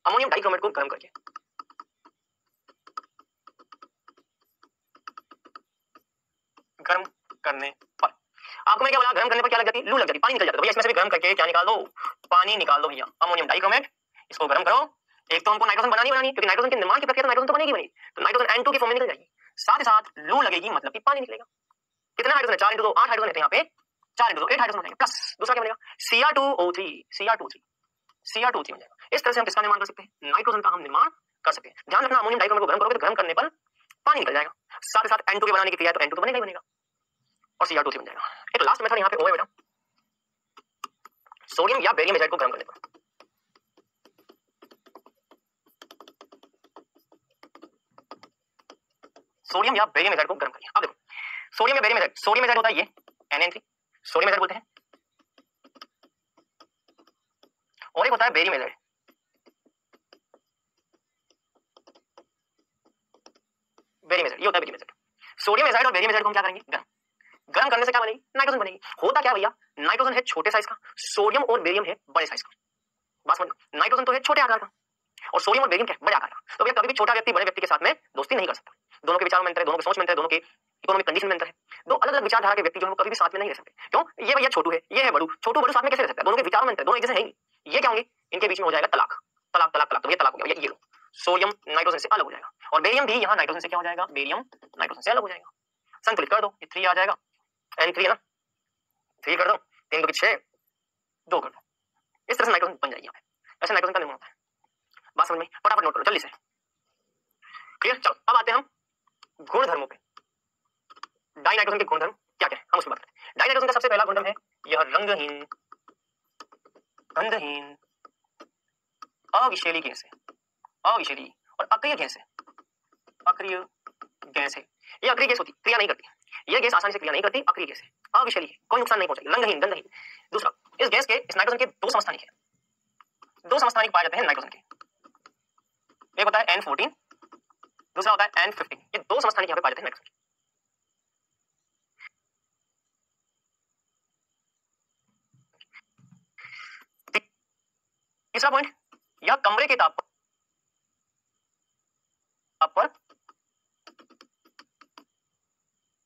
अमोनियम डाइक्रोमेट को गर्म करके, गर्म करने पर आपको मैं क्या बोला, गर्म करने पर क्या लग जाती है, लू लग जाती है, पानी निकल जाता है। भैया इसमें से भी गर्म करके क्या निकाल दो, पानी निकाल दो भैया। अमोनियम डाइक्रोमेट, इसको गर्म करो। एक तो हमको नाइट्रोजन बनानी क्योंकि नाइट्रोजन के निर्माण की प्रक्रिया तो नाइट्रोजन तो बनेगी बनेगी, तो नाइट्रोजन N2 की फॉर्म में निकल जाएगी। साथ ही साथ लू लगेगी, मतलब कि पानी निकलेगा। कितना हाइड्रोजन है, 4 × 2 8 हाइड्रोजन है यहाँ पे, 4 × 2 8 हाइड्रोजन बनेगा। प्लस दूसरा क्या बनेगा, Cr2O3 Cr2O3 बन जाएगा। इस तरह से हम किसका निर्माण कर सकते हैं, नाइट्रोजन का हम निर्माण कर सकते हैं। ध्यान रखना, अमोनियम डाइक्रोमेट को गर्म करोगे तो गर्म करने पर पानी निकल जाएगा। साथ ही साथ N2 के बनाने की क्रिया है तो N2 तो बनेगा ही बनेगा और Cr2O3 बन जाएगा। एक लास्ट मेथड यहाँ पे ओ है बेटा, सोडियम या बेरियम एजाइड को गर्म करने पर। सोडियम या बेरियम एजाइड को गर्म करिए। अब देखो सोडियम या बेरियम एजाइड, सोडियम एजाइड होता है ये NN3, सोडियम एजाइड बोलते हैं, और एक होता है बेरियम एजाइड। बेरियम एजाइड, ये होता है बेरियम एजाइड। सोडियम एजाइड और बेरियम एजाइड को हम क्या करेंगे, गर्म। गर्म करने से क्या बनेगी? नाइट्रोजन बनेगी। होता क्या भैया, नाइट्रोजन है छोटे साइज का, सोडियम और बेरियम है बड़े साइज का। बात समझ, नाइट्रोजन तो है छोटे आकार का और सोडियम और बेरियम क्या है? बड़े आकार का। तो भैया कभी भी छोटा व्यक्ति बड़े व्यक्ति के साथ में दोस्ती नहीं कर सकता। दोनों के विचारों में अंतर है, दोनों की सोच में अंतर है, दोनों के इकोनॉमिक कंडीशन में अंतर है। दो अलग अलग विचारधारा के व्यक्ति जो है कभी भी साथ में नहीं रह सकते। क्यों? ये भैया छोटू है, ये है बड़ू, छोटू बड़ू साथ में कैसे रह सकता है? दोनों के विचारों में अंतर, दोनों एक जैसे हैं ही। ये क्या होंगे? इनके बीच में हो जाएगा तलाक, तलाक तलाक तलाक। तो ये तलाक हो गया। ये लो, सोडियम नाइट्रोजन से अलग हो जाएगा और बेरियम भी यहाँ नाइट्रोजन से क्या हो जाएगा? बेरियम नाइट्रोजन से अलग हो जाएगा। संतुलित कर दो, ये 3 आ जाएगा, N3 है ना, 3 कर दो, 3 2 6, 2 कर दो। इस तरह से नाइट्रोजन बन जाएगी। ऐसे नाइट्रोजन का निर्माण होता है। बात समझ में? फटाफट नोट करो जल्दी से। क्लियर? चलो अब आते हैं हम गुणधर्मों पे। डाई नाइट्रोजन के गुणधर्म क्या क्या है हम उसकी बात करते हैं। डाई नाइट्रोजन का सबसे पहला गुणधर्म है यह रंगहीन, गंधहीन, अविषैली गैस है। अविषैली और अक्रिय गैस है। अक्रिय गैस है। ये अक्रिय गैस होती, क्रिया नहीं करती। ये गैस आसानी से क्रिया नहीं करती, अक्रिय गैस है, अविषैली है, कोई नुकसान नहीं पहुंचाएगी। रंगहीन, गंधहीन। दूसरा, इस गैस के, इस नाइट्रोजन के 2 समस्थानिक है। 2 समस्थानिक पाए जाते हैं नाइट्रोजन के। एक होता है N14, दूसरा होता है N15। ये 2 समस्थानिक यहाँ पे पाए जाते हैं नाइट्रोजन के। तीसरा पॉइंट, यह कमरे के ताप पर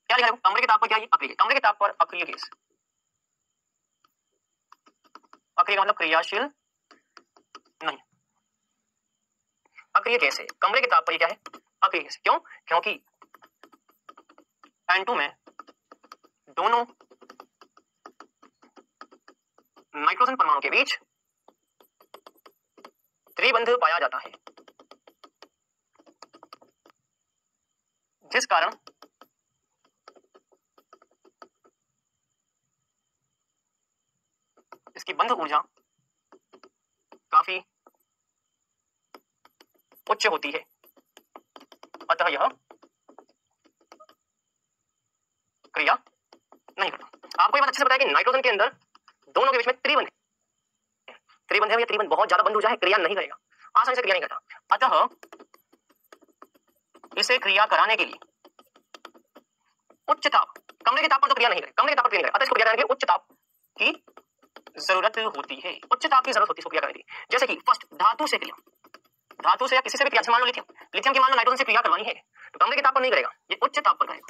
क्या लिखा है? कमरे के ताप पर क्या? ये अक्रिय। कमरे के ताप पर अक्रिय गैस। अक्रिय का मतलब क्रियाशील नहीं, अक्रिय गैस है। कमरे के ताप पर ये क्या है? अक्रिय गैस। क्यों? क्योंकि N2 में दोनों नाइट्रोजन परमाणु के बीच त्रिबंध पाया जाता है, जिस कारण इसकी बंध ऊर्जा काफी उच्च होती है। अतः यह क्रिया नहीं करता। आपको ये बात अच्छे से पता है कि नाइट्रोजन के अंदर दोनों के बीच में त्रिबंध है। त्रिबंध है, त्रिबंध बहुत ज्यादा बंध ऊर्जा है, क्रिया नहीं करेगा, आसानी से क्रिया नहीं करता। अतः इसे क्रिया कराने के लिए उच्च ताप, कमरे के ताप पर तो क्रिया नहीं करेगा, कमरे के ताप पर क्रिया नहीं करेगा, अतः इसको क्रिया कराने के लिए उच्च ताप की जरूरत होती है। उच्च ताप की जरूरत होती है इसको क्रिया करने की। जैसे कि फर्स्ट, धातु से क्रिया, धातु से या किसी से भी क्रिया, मान लो लिथियम, लिथियम की मान लो नाइट्रोजन से क्रिया करवानी है तो कमरे के ताप पर नहीं करेगा, ये उच्च ताप पर करेगा।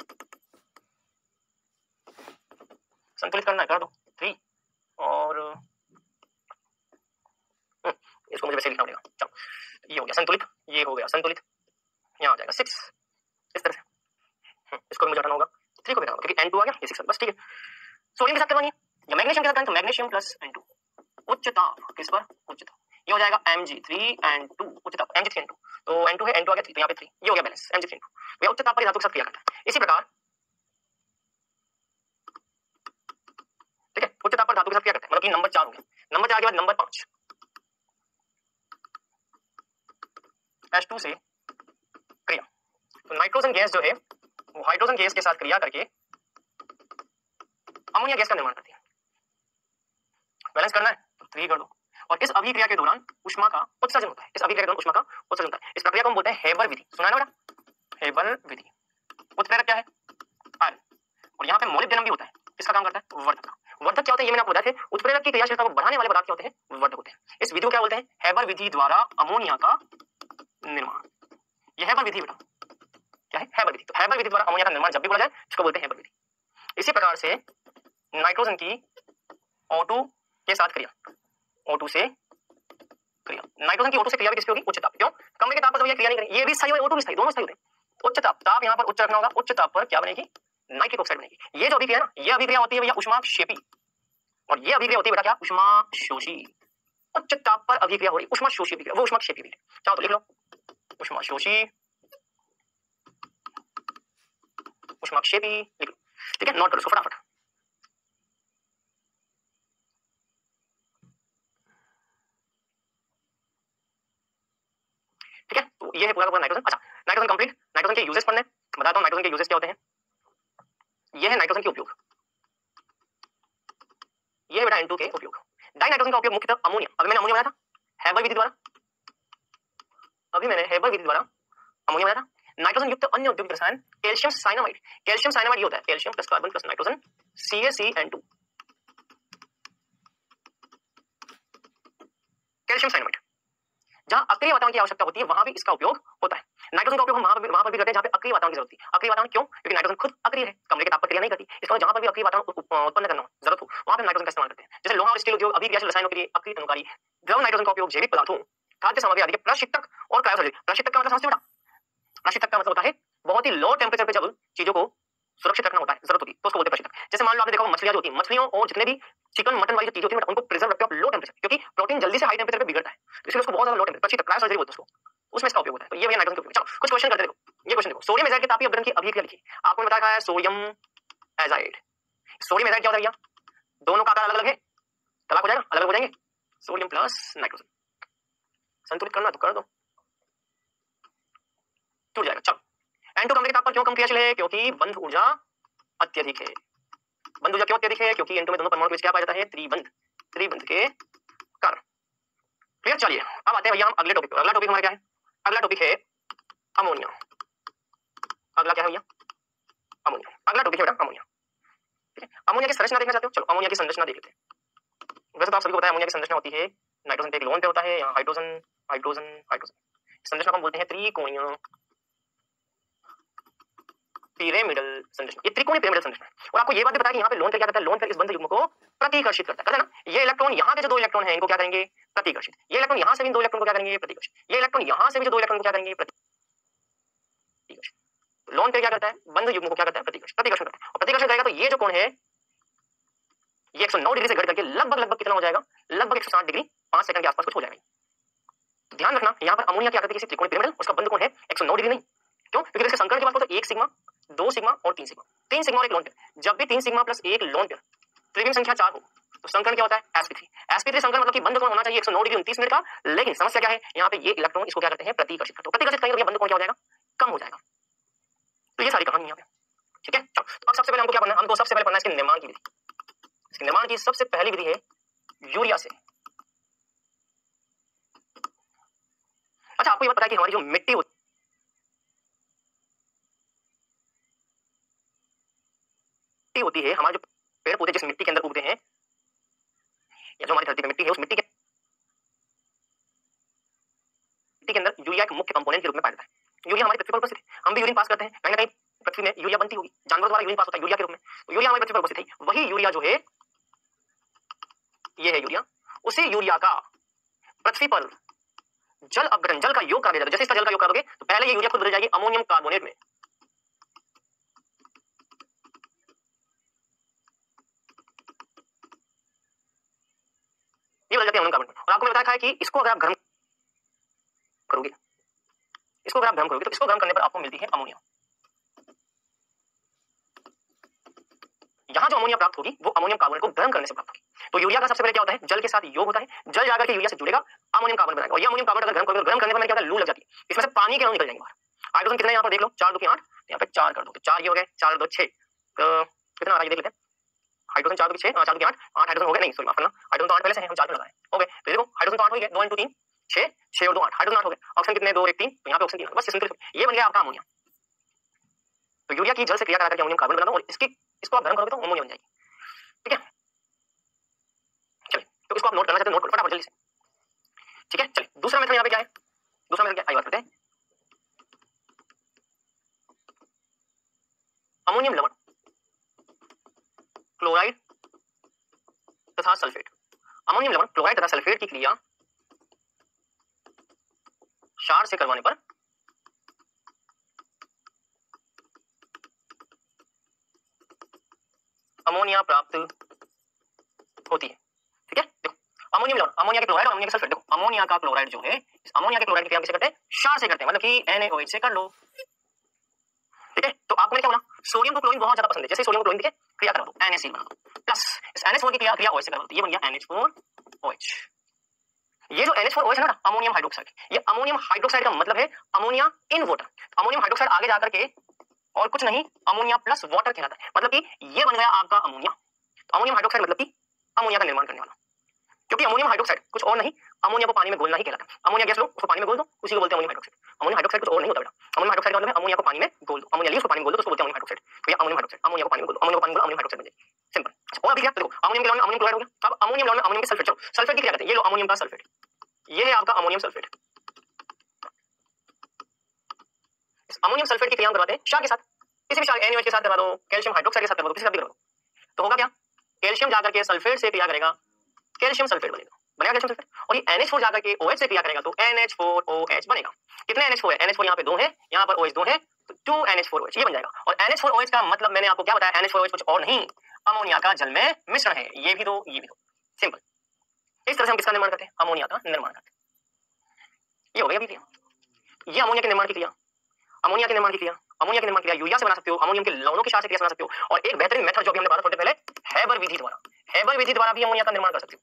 संतुलित करना है, कर दो 3 और इसको मुझे वैसे लिखना पड़ेगा। चलो ये हो गया संतुलित, ये हो गया संतुलित, यहाँ आ जाएगा 6 इस तरह से। इसको भी मुझे हटाना होगा, 3 को भी हटाना होगा क्योंकि N2 आ गया, ये 6 बस ठीक है। सोडियम के साथ करवानी है या मैग्नीशियम के साथ करें तो मैग्नीशियम प्लस N2, उच्च ताप किस पर? उच्च ताप। ये हो जाएगा Mg3N2, उच्च ताप Mg3N2, तो N2 है, N2 आ गया 3, तो यहाँ पे 3, ये हो गया बैलेंस Mg3N2। भैया उच्च ताप पर धातु के साथ क्रिया करता है। इसी प्रकार ठीक है, उच्च ताप पर धातु के साथ क्रिया करता है, मतलब कि नंबर 4 हो गया। नंबर 4 के बाद नंबर 5 H2 से क्रिया। तो नाइट्रोजन गैस जो है वो हाइड्रोजन गैस के साथ क्रिया करके अमोनिया गैस का निर्माण करती है। बैलेंस करना है तो 3 कर दो। और इस अभिक्रिया के दौरान उष्मा का उत्सर्जन होता है। इस अभिक्रिया के दौरान उष्मा का उत्सर्जन होता है। इस प्रक्रिया को हम बोलते हैं हेबर विधि। सुना है ना बेटा? हेबर विधि। उत्प्रेरक क्या है? आयरन। और यहाँ पे मॉलिब्डेनम भी होता है, इसका काम करता है वर्धक। वर्धक क्या होता है ये मैंने आपको बताया था। उत्प्रेरक की क्रियाशीलता को बढ़ाने वाले पदार्थ क्या होते हैं? वर्धक होते हैं। इस विधि को क्या बोलते हैं? हेबर विधि द्वारा अमोनिया का निर्माण। यह हेबर विधि बेटा क्या है? हेबर विधि। तो हेबर विधि द्वारा अमोनिया का निर्माण जब भी बोला जाए इसको बोलते हैं हेबर विधि। इसी प्रकार से नाइट्रोजन की O2 के साथ क्रिया, O2 से क्रिया, नाइट्रोजन की O2 से क्रिया भी किसकी होगी? उच्च ताप। क्यों? कमरे के ताप पर तो ये क्रिया नहीं करेगी, ये भी स्थायी है, O2 भी स्थायी, दोनों स्थायी होते हैं। उच्च ताप, ताप यहाँ पर उच्च रखना होगा। उच्च ताप पर क्या बनेगी? नाइट्रिक ऑक्साइड बनेगी। ये जो अभिक्रिया है ना, ये अभिक्रिया होती है भैया उष्माक्षेपी, और ये अभिक्रिया होती है बेटा क्या? उष्माशोषी। उच्च ताप पर अभिक्रिया हो रही उष्माशोषी अभिक्रिया, वो उष्माक्षेपी भी है। चाहो तो लिख लो उष्माशोषी, उष्माक्षेपी लिख लो, ठीक है? नोट करो इसको फटाफट। ठीक है, तो ये है पूरा का पूरा नाइट्रोजन। अच्छा, नाइट्रोजन कंप्लीट। नाइट्रोजन के यूजेस पढ़ने, बताता हूँ नाइट्रोजन के यूजेस क्या होते हैं। ये है नाइट्रोजन के उपयोग, ये है बेटा N2 के उपयोग। डाई नाइट्रोजन का उपयोग मुख्यतः अमोनिया, अभी मैंने अमोनिया बनाया था हेबर विधि द्वारा, अभी मैंने हेबर विधि द्वारा अमोनिया बनाया था। नाइट्रोजन युक्त अन्य औद्योगिक रसायन कैल्शियम साइनामाइड। कैल्शियम साइनामाइड ये होता है calcium plus carbon plus nitrogen CaCN2। Calcium cyanamide जहां अक्रिय वातावरण की आवश्यकता होती है वहां भी इसका उपयोग होता है। नाइट्रोजन का उपयोग हम वहां पर भी करते हैं जहां पे अक्रिय वातावरण की जरूरत होती है। अक्रिय वातावरण क्यों? क्योंकि नाइट्रोजन खुद अक्रिय है, कमरे के ताप पर क्रिया नहीं करती। इसका जहां पर भी अक्रिय वातावरण उत्पन्न करना हो, जरूरत हो, वहां पर नाइट्रोजन का इस्तेमाल करते हैं। जैसे लोहा और स्टील उद्योग अभिक्रियाशील रसायनों के लिए अक्रिय तनुकारी द्रव नाइट्रोजन का उपयोग जैविक पदार्थों, खाद्य सामग्री आदि के प्रशीतक और क्रायोसर्जरी। प्रशीतक का मतलब समझते हो बेटा? प्रशीतक का मतलब होता है बहुत ही लो टेम्परेचर पे जब चीजों को सुरक्षित रखना होता है, जरूरत होती है, तो उसको बोलते हैं प्रशीतक। जैसे मान लो आपने देखा होगा मछलियां जो होती हैं, मछलियों और जितने भी चिकन मटन वाली चीजें होती है उनको प्रिजर्व रखते हैं लो टेम्परेचर, क्योंकि प्रोटीन जल्दी से हाई टेम्परेचर पे बिगड़ता है, इसलिए उसको बहुत ज्यादा लो टेम्परेचर प्रशीतक क्रायोसर्जरी बोलते हैं उसको, उसमें इसका उपयोग होता है। तो ये भैया नाइट्रोजन के उपयोग। चलो कुछ क्वेश्चन करते देखो। ये क्वेश्चन देखो, सोडियम एजाइड के तापीय अपघटन की अभिक्रिया लिखी। आपको बताया है सोडियम एजाइड। सोडियम एजाइड क्या होता है भैया? दोनों का आकार अलग अलग है, तलाक हो जाएगा, अलग अलग हो जाएंगे। सोडियम प्लस नाइट्रोजन संतुलित करना तो कर दो, टूट जाएगा। चलो N2 कमरे के ताप पर क्यों कम क्रियाशील है? क्योंकि बंध ऊर्जा अत्यधिक है। बंध ऊर्जा क्यों अत्यधिक है? क्योंकि N2 में दोनों परमाणु के बीच क्या पाया जाता है? त्रिबंध। त्रिबंध के कारण। क्लियर? चलिए अब आते हैं भैया हम अगले टॉपिक पर। अगला टॉपिक हमारा क्या है? अगला टॉपिक है अमोनिया। अगला क्या है भैया? अमोनिया। अगला टॉपिक है बेटा अमोनिया। ठीक है, अमोनिया की संरचना देखना चाहते हो? चलो अमोनिया की संरचना देख लेते हैं। वैसे तो आप सभी को पता है अमोनिया की संरचना होती है नाइट्रोजन पे एक लोन पे होता है, यहाँ हाइड्रोजन हाइड्रोजन हाइड्रोजन। संरचना को हम बोलते हैं त्रिकोणीय पिरामिडल संरचना। ये त्रिकोणीय पिरामिडल संरचना है। और आपको ये बात भी पता है कि यहाँ पे लोन पे क्या करता है? लोन पे इस बंध युग्म को प्रतिकर्षित करता है ना। ये इलेक्ट्रॉन यहाँ के जो दो इलेक्ट्रॉन है इनको क्या करेंगे? प्रतिकर्षित। ये इलेक्ट्रॉन यहाँ से भी दो इलेक्ट्रॉन को क्या करेंगे? प्रतिकर्षित। ये इलेक्ट्रॉन यहाँ से भी जो दो इलेक्ट्रॉन को क्या करेंगे? प्रतिकर्षित। लोन पे क्या करता है? बंध युग्म को क्या करता है? प्रतिकर्षित। प्रतिकर्षण करता है। और प्रतिकर्षण करेगा तो ये जो कोण है ये 109 डिग्री से घट करके लगभग कितना हो जाएगा? लगभग 160 डिग्री 5 सेकंड के आसपास कुछ हो जाएगा। तो ध्यान रखना यहाँ पर अमोनिया की आकृति किसी त्रिकोणीय पिरामिड, उसका बंध कोण है 109 डिग्री नहीं। क्यों? क्योंकि इसके संकरण के बाद तो 1 सिग्मा 2 सिग्मा और 3 सिग्मा। 3 सिग्मा और एक लोन पेयर। जब भी 3 सिग्मा प्लस एक लोन पेयर त्रिविम संख्या 4 हो तो संकरण क्या होता है? sp3। sp3 संकरण मतलब कि बंध कोण होना चाहिए 109 डिग्री 29 मिनट का। लेकिन समस्या क्या है? यहाँ पे ये इलेक्ट्रॉन इसको क्या करते हैं? प्रतिकर्षित करते हैं। प्रतिकर्षित करेंगे तो बंध कोण क्या हो जाएगा? कम हो जाएगा। तो ये सारी कहानी यहाँ पे। ठीक है, तो अब सबसे पहले हमको क्या पढ़ना है? हमको सबसे पहले पढ़ना है इसके निर्माण की विधि। इसके निर्माण की सबसे पहली विधि है यूरिया से। अच्छा आपको ये पता है कि हमारी जो मिट्टी होती है, हमारे जो पेड़ पौधे जिस मिट्टी के अंदर उगते हैं या जो हमारी धरती पे मिट्टी है उस मिट्टी के अंदर यूरिया एक मुख्य कंपोनेंट के रूप में पाया जाता है। यूरिया हमारी पृथ्वी पर उपस्थित है, हम भी यूरिन पास करते हैं, कहीं ना कहीं पृथ्वी में यूरिया बनती होगी, जानवर द्वारा यूरिन पास होता है यूरिया के रूप में। तो यूरिया हमारी पृथ्वी पर उपस्थित है, वही यूरिया जो है ये है यूरिया। उसी यूरिया का पृथ्वी पर जल अपघटन, जल का योग कर दिया जाता है। जैसे इसका जल का योग करोगे तो पहले ये यूरिया खुद बदल जाएगी अमोनियम कार्बोनेट में। ये बदल जाती है अमोनियम कार्बोनेट। और आपको मैंने बताया है कि इसको अगर आप गर्म करोगे, इसको अगर आप गर्म करोगे तो इसको गर्म करने पर आपको मिलती है अमोनिया। यहाँ जो अमोनिया प्राप्त होगी वो अमोनियम कार्बोनेट को गर्म करने से प्राप्त होगी। तो यूरिया का सबसे पहले क्या होता है? जल के साथ योग होता है, जल जाकर के यूरिया से जुड़ेगा, अमोनियम कार्बोनेट बनाएगा। और ये अमोनियम कार्बोनेट अगर गर्म करोगे, गर्म करने पर क्या होता है? लू लग जाती है, इसमें से पानी के अणु निकल जाएंगे बाहर। हाइड्रोजन कितने यहाँ पर देख लो, 4 2 की 8, यहाँ पे 4 कर दो तो 4 ये हो गए, 4 2 6, कितना आ रहा है देख लेते हैं। हाइड्रोजन 4 2 की 6, 4 2 की 8 हाइड्रोजन हो गए, नहीं सॉरी माफ करना, हाइड्रोजन तो 8 पहले से है, हम 4 पे लगाए हो गए। तो देखो हाइड्रोजन तो 8 हो गए, 2 3 6 6 और 2 8, हाइड्रोजन 8 हो गए। ऑक्सीजन कितने? 2 1 3, तो यहाँ पे ऑक्सीजन 3, बस संतुलित। ये बन गया आपका अमोनिया। तो यूरिया की जल से क्रिया करा करके अमोनियम कार्बोनेट बनाता हूं और इसको आप गर्म करोगे तो अमोनिया बन जाएगी। ठीक है, चलिए तो इसको आप नोट करना चाहते हैं, नोट करो फटाफट जल्दी से। ठीक है, चलिए दूसरा मेथड यहाँ पे क्या है? दूसरा मेथड क्या आई बात करते हैं, अमोनियम लवण, क्लोराइड तथा सल्फेट। अमोनियम लवण, क्लोराइड तथा सल्फेट की क्रिया क्षार से करवाने पर अमोनिया प्राप्त होती है। ठीक है, देखो अमोनियम लवण, अमोनिया के क्लोराइड और अमोनिया के सल्फेट। देखो अमोनिया का क्लोराइड जो है, इस अमोनिया के क्लोराइड की क्रिया किसे करते हैं? क्षार से करते हैं, मतलब कि NaOH से कर लो। ठीक है, तो आपको क्या बोला? सोडियम को क्लोरीन बहुत ज्यादा पसंद है, जैसे सोडियम को क्लोरीन की क्रिया करा दो, NaCl बना दो, प्लस इस NH4 की क्रिया OH से करा दो, ये बन गया NH4OH। ये जो NH4OH है ना अमोनियम हाइड्रोक्साइड, ये अमोनियम हाइड्रोक्साइड का मतलब है ammonia in water. Ammonium hydroxide आगे जाकर के और कुछ नहीं अमोनिया प्लस वाटर कहलाता है, मतलब कि ये बन गया आपका अमोनिया। अमोनियम हाइड्रोक्साइड मतलब कि अमोनिया का निर्माण करने वाला। क्योंकि अमोनियम हाइड्रोक्साइड कुछ और नहीं, अमोनिया को पानी में घोलना ही कहलाता है। अमोनिया गैस लो, उसको पानी में घोल दो, उसी को बोलते हैं अमोनियम हाइड्रोक्साइड। अमोनियम हाइड्रोक्साइड कुछ और नहीं होता बेटा। अमोनियम हाइड्रोक्साइड का मतलब है अमोनिया को पानी में घोल दो, अमोनिया ली उसको पानी में घोल दो, उसको बोलते हैं अमोनियम हाइड्रोक्साइड। तो ये अमोनियम हाइड्रोक्साइड, अमोनिया को पानी में घोल दो, अमोनिया को पानी में घोल, अमोनियम हाइड्रोक्साइड बन जाएगी, सिंपल। और अभी क्या देखो, अमोनियम के लॉन में अमोनियम क्लोराइड हो गया। अब अमोनियम लॉन में अमोनियम के सल्फेट, चलो सल्फेट की क्या कहते हैं, ये लो अमोनियम का सल्फेट, ये है आपका अमोनियम सल्फेट। अमोनियम सल्फेट की क्रिया करवाते हैं क्षार के साथ, किसी भी क्षार NaOH के साथ करवा दो, कैल्शियम हाइड्रोक्साइड के साथ करवा दो, किसी का भी करवा दो, तो होगा क्या, कैल्शियम जाकर के सल्फेट से क्रिया करेगा, कैल्शियम सल्फेट बनेगा, बनेगा कैल्शियम सल्फेट। और ये NH4 जाकर के OH से क्रिया करेगा तो NH4OH बनेगा। कितने NH4 है, NH4 यहाँ पे 2 है, यहाँ पर OH 2 है, तो 2 NH4OH ये बन जाएगा। और NH4OH का मतलब मैंने आपको क्या बताया, NH4OH कुछ और नहीं, अमोनिया का जल में मिश्रण है। ये भी दो, ये भी दो, सिंपल। इस तरह से हम किसका निर्माण करते हैं, अमोनिया का निर्माण करते हैं। ये हो गई अभी क्रिया, ये अमोनिया के निर्माण की क्रिया, अमोनिया के निर्माण की क्रिया, अमोनिया के निर्माण की क्रिया यूरिया से बना सकते हो, अमोनियम के लवणों के साथ से क्रिया बना सकते हो। और एक बेहतरीन मेथड जो भी हमने पढ़ा थोड़े पहले, हैबर विधि द्वारा, हैबर विधि द्वारा भी अमोनिया का निर्माण कर सकते हो।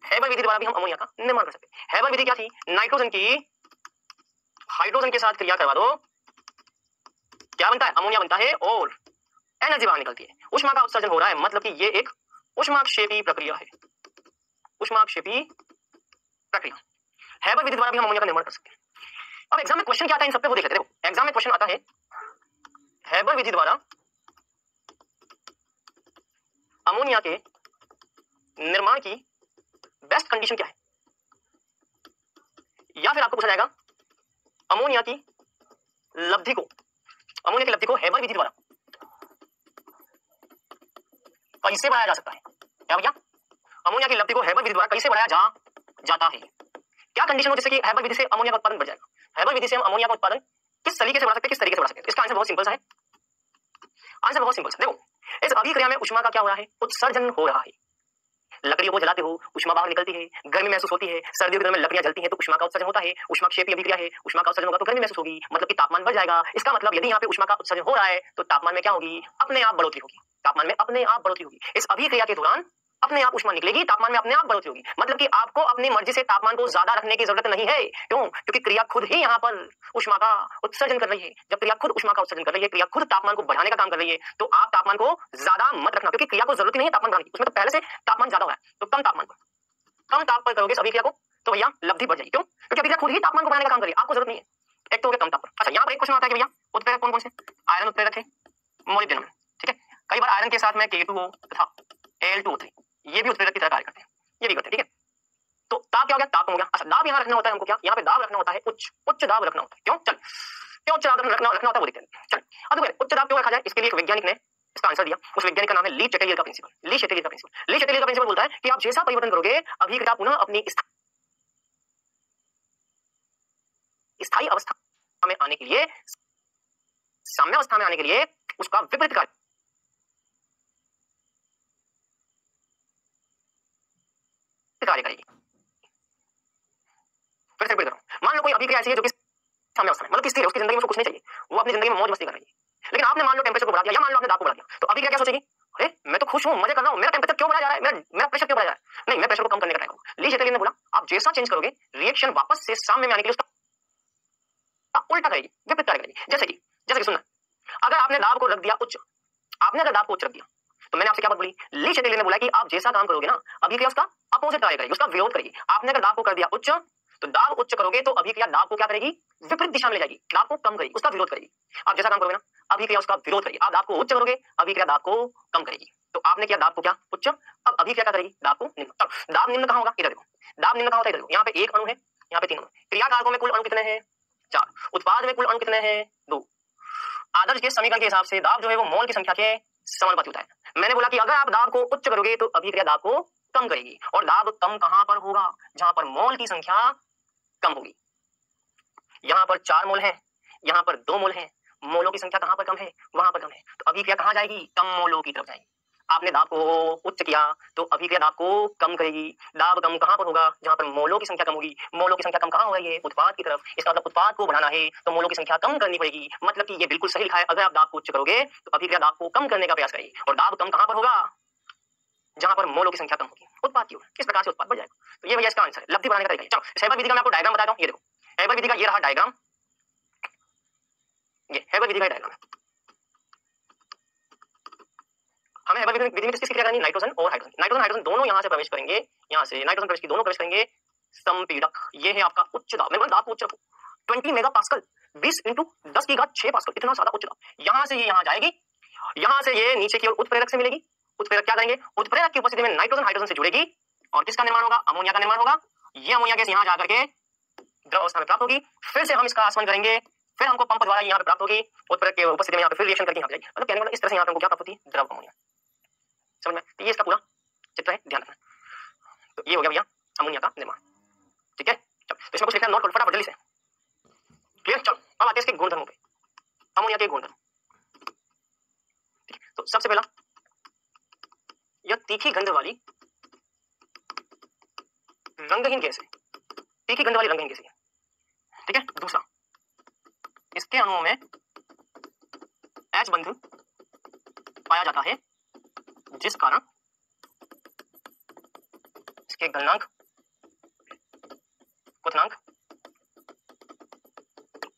हैबर विधि द्वारा भी हम अमोनिया का निर्माण कर सकते हैं। हैबर विधि क्या थी, नाइट्रोजन की हाइड्रोजन के साथ क्रिया करवा दो, क्या बनता है, अमोनिया बनता है और एनर्जी बाहर निकलती है, ऊष्मा का उत्सर्जन हो रहा है, मतलब कि ये एक ऊष्माक्षेपी प्रक्रिया है, ऊष्माक्षेपी प्रक्रिया। हैबर विधि द्वारा भी हम अमोनिया का निर्माण कर सकते हैं। अब एग्जाम में क्वेश्चन क्या आता है इन सब पे वो देख लेते हैं। देखो एग्जाम में क्वेश्चन आता है, हैबर विधि द्वारा अमोनिया के निर्माण की बेस्ट कंडीशन क्या है, या फिर आपको पूछा जाएगा अमोनिया की लब्धि को, अमोनिया की लब्धि को हैबर विधि द्वारा कैसे बढ़ाया जा सकता है। क्या भैया, अमोनिया की लब्धि को हैबर विधि द्वारा कैसे बढ़ाया जाता है, क्या कंडीशन हो जिससे कि हैबर विधि से अमोनिया का उत्पादन बढ़ जाएगा। हैबर विधि से हम अमोनिया का उत्पादन किस तरीके से बढ़ा सकते हैं, किस तरीके से बढ़ा सकते हैं, इसका आंसर बहुत सिंपल सा है, आंसर बहुत सिंपल सा। देखो इस अभिक्रिया में ऊष्मा का क्या हो रहा है, उत्सर्जन हो रहा है। लकड़ियों को जलाते हो, ऊष्मा बाहर निकलती है, गर्मी महसूस होती है, सर्दियों के दिनों में लकड़ियां जलती हैं तो ऊष्मा का उत्सर्जन होता है, ऊष्माक्षेपी अभिक्रिया है, ऊष्मा का उत्सर्जन होगा तो गर्मी महसूस होगी, मतलब कि तापमान बढ़ जाएगा। इसका मतलब यदि यहाँ पे ऊष्मा का उत्सर्जन हो रहा है तो तापमान में क्या होगी, अपने आप बढ़ोतरी होगी, तापमान में अपने आप बढ़ोतरी होगी। इस अभिक्रिया के दौरान अपने आप ऊष्मा निकलेगी, तापमान में अपने आप बढ़ोतरी होगी, मतलब कि आपको अपनी मर्जी से तापमान को ज्यादा रखने की जरूरत नहीं है। क्यों, क्योंकि क्रिया खुद ही यहाँ पर ऊष्मा का उत्सर्जन कर रही है। जब क्रिया खुद ऊष्मा का उत्सर्जन कर रही है, क्रिया खुद तापमान को बढ़ाने का काम कर रही है, तो आप तापमान को ज्यादा मत रखना, क्योंकि क्रिया को जरूरत नहीं है तापमान बढ़ाने की, उसमें तो पहले से तापमान ज्यादा हो रहा है। तो कम तापमान पर, कम ताप पर करोगे अभिक्रिया को तो भैया लब्धि बढ़ जाएगी। क्यों, क्योंकि अभिक्रिया खुद ही तापमान को बढ़ाने का काम कर रही है, आपको जरूरत नहीं है। एक तो हो गया कम ताप पर। अच्छा यहाँ पर एक क्वेश्चन आता है कि भैया उत्प्रेरक कौन कौन से, आयरन उत्प्रेरक है मोलिब्डेनम, ठीक है। कई बार आयरन के साथ में K2O तथा Al2O3 ये भी उत्प्रेरक की तरह कार्य करते हैं, ये भी करते हैं, ठीक है। तो ताप क्या हो गया, ताप हो गया। अच्छा दाब यहाँ रखना होता है हमको, क्या यहाँ पे दाब रखना होता है, उच्च दाब रखना होता है। क्यों, चल क्यों उच्च दाब रखना होता है वो देखते हैं। चल अब देखो उच्च दाब क्यों रखा जाए, इसके लिए एक वैज्ञानिक ने इसका आंसर दिया। उस वैज्ञानिक का नाम है ली चटेलियर का प्रिंसिपल। ली चटेलियर का प्रिंसिपल, ली चटेलियर का प्रिंसिपल बोलता है कि आप जैसा परिवर्तन करोगे अभिक्रिया पुनः अपनी स्थायी अवस्था में आने के लिए, साम्य अवस्था में आने के लिए उसका विपरीत कार्य करेगी। फिर से रिपीट करो, मान लो कोई अभिक्रिया ऐसी है जो कि साम्य अवस्था में, मतलब स्थिर है, उसकी जिंदगी में उसको कुछ नहीं चाहिए, वो अपनी जिंदगी में मौज मस्ती कर रही है, लेकिन आपने मान लो टेंपरेचर को बढ़ा दिया या मान लो आपने दाब को बढ़ा दिया, तो अभिक्रिया क्या सोचेगी, अरे मैं तो खुश हूं, मजे कर रहा हूं, मेरा टेंपरेचर क्यों बढ़ाया जा रहा है, मेरा प्रेशर क्यों बढ़ाया जा रहा है, नहीं मैं प्रेशर को कम करने का ट्राई करूंगा। ली चटेलियर ने बोला आप जैसा चेंज करोगे रिएक्शन वापस से साम्य में आने के लिए उसका उल्टा करेगी, विपरीत कार्य करेगी। जैसे कि सुनना, अगर आपने दाब को रख दिया उच्च, आपने अगर दाब को उच्च रख दिया तो मैंने आपसे क्या बात बोली, ली चटेलियर ने बोला कि आप जैसा काम करोगे ना अभिक्रिया उसका अपोजिट कार्य करेगी, उसका विरोध करेगी। आपने अगर दाब को कर दिया उच्च तो दाब उच्च करोगे तो अभिक्रिया दाब को क्या करेगी, विपरीत दिशा में ले जाएगी, दाब को कम करेगी, उसका विरोध करेगी। आप जैसा काम करोगे ना अभिक्रिया उसका विरोध करेगी। आप दाब को उच्च करोगे अभिक्रिया दाब को कम करेगी। तो आपने किया दाब को क्या उच्च, अब अभिक्रिया क्या करेगी, दाब को निम्न। चलो दाब निम्न कहां होगा, इधर देखो दाब निम्न कहां होता है, इधर देखो यहाँ पे एक अणु है, यहाँ पे 3 अणु। क्रियाकारकों में कुल अणु कितने हैं, 4। उत्पाद में कुल अणु कितने हैं, 2। आदर्श के समीकरण के हिसाब से दाब जो है वो मोल की संख्या के समानुपाती होता है। मैंने बोला कि अगर आप दाब को उच्च करोगे तो अभिक्रिया दाब को कम करेगी, और दाब कम कहां पर होगा, जहां पर मोल की संख्या कम होगी। यहां पर 4 मोल है, यहां पर 2 मोल है, मोलों की संख्या कहां पर कम है, वहां पर कम है, तो अभिक्रिया कहां जाएगी, कम मोलों की तरफ जाएगी। आपने दाब को उच्च किया तो अभिक्रिया दाब को कम करेगी। दाब कम कहां पर होगा, जहां पर मोलों की संख्या कम होगी। मोलों की संख्या कम कहां हो रही है, उत्पाद की तरफ। इसका मतलब उत्पाद को बढ़ाना है तो मोलों की संख्या कम करनी पड़ेगी, मतलब कि ये बिल्कुल सही लिखा है। अगर आप दाब को उच्च करोगे तो अभिक्रिया दाब को कम करने का प्रयास करेगी, और दाब कम कहां पर होगा, जहां पर मोलों की संख्या कम होगी, उत्पाद की ओर। इस प्रकार से उत्पाद बढ़ जाएगा। तो ये भैया इसका आंसर है, लब्धि बढ़ाने का तरीका। चलो हैबर विधि का मैं आपको डायग्राम बताता हूं, ये देखो हैबर विधि का ये रहा डायग्राम, ये हैबर विधि का डायग्राम है। हमें हैबर विधि में किसकी क्रिया करनी, नाइट्रोजन और हाइड्रोजन। नाइट्रोजन हाइड्रोजन दोनों यहां से प्रवेश करेंगे, यहाँ से नाइट्रोजन प्रवेश की दोनों प्रवेश करेंगे संपीड़क। ये है आपका उच्च दाब। मैं दाब उच्च रखो 20 मेगा पास्कल 20 इंटू 10 की घात 6 पास्कल, इतना सारा उच्च दाब। यहाँ से ये यहाँ जाएगी, यहाँ से ये नीचे की ओर उत्प्रेरक से मिलेगी। उत्प्रेरक क्या करेंगे, उत्प्रेरक की उपस्थिति में नाइट्रोजन हाइड्रोजन से जुड़ेगी और किसका निर्माण होगा, अमोनिया का निर्माण होगा। ये अमोनिया गैस यहाँ जाकर के द्रव अवस्था में प्राप्त होगी, फिर से हम इसका आसवन करेंगे, फिर हमको पंप द्वारा यहाँ पे प्राप्त होगी उत्प्रेरक की उपस्थिति में, यहाँ पे फिर रिएक्शन करके यहाँ पे जाएगी। मतलब कहने वाला इस तरह से यहाँ पे हमको क्या प्राप्त होती है, द्रव अमोनिया। समझ में? तो ये इसका पूरा चित्र है, ध्यान रखना। तो ये हो गया भैया अमोनिया का निर्माण। ठीक है, चलो तो इसमें कुछ लिखना नोट करो फटाफट जल्दी से। क्लियर? चलो अब आते हैं इसके गुणधर्मों पे, अमोनिया के गुणधर्म। तो सबसे पहला, यह तीखी गंध वाली रंगहीन गैस है, तीखी गंध वाली रंगहीन गैस है। ठीक है, दूसरा, इसके अणुओं में H बंधु पाया जाता है, जिस कारण इसके गलनांक क्वथनांक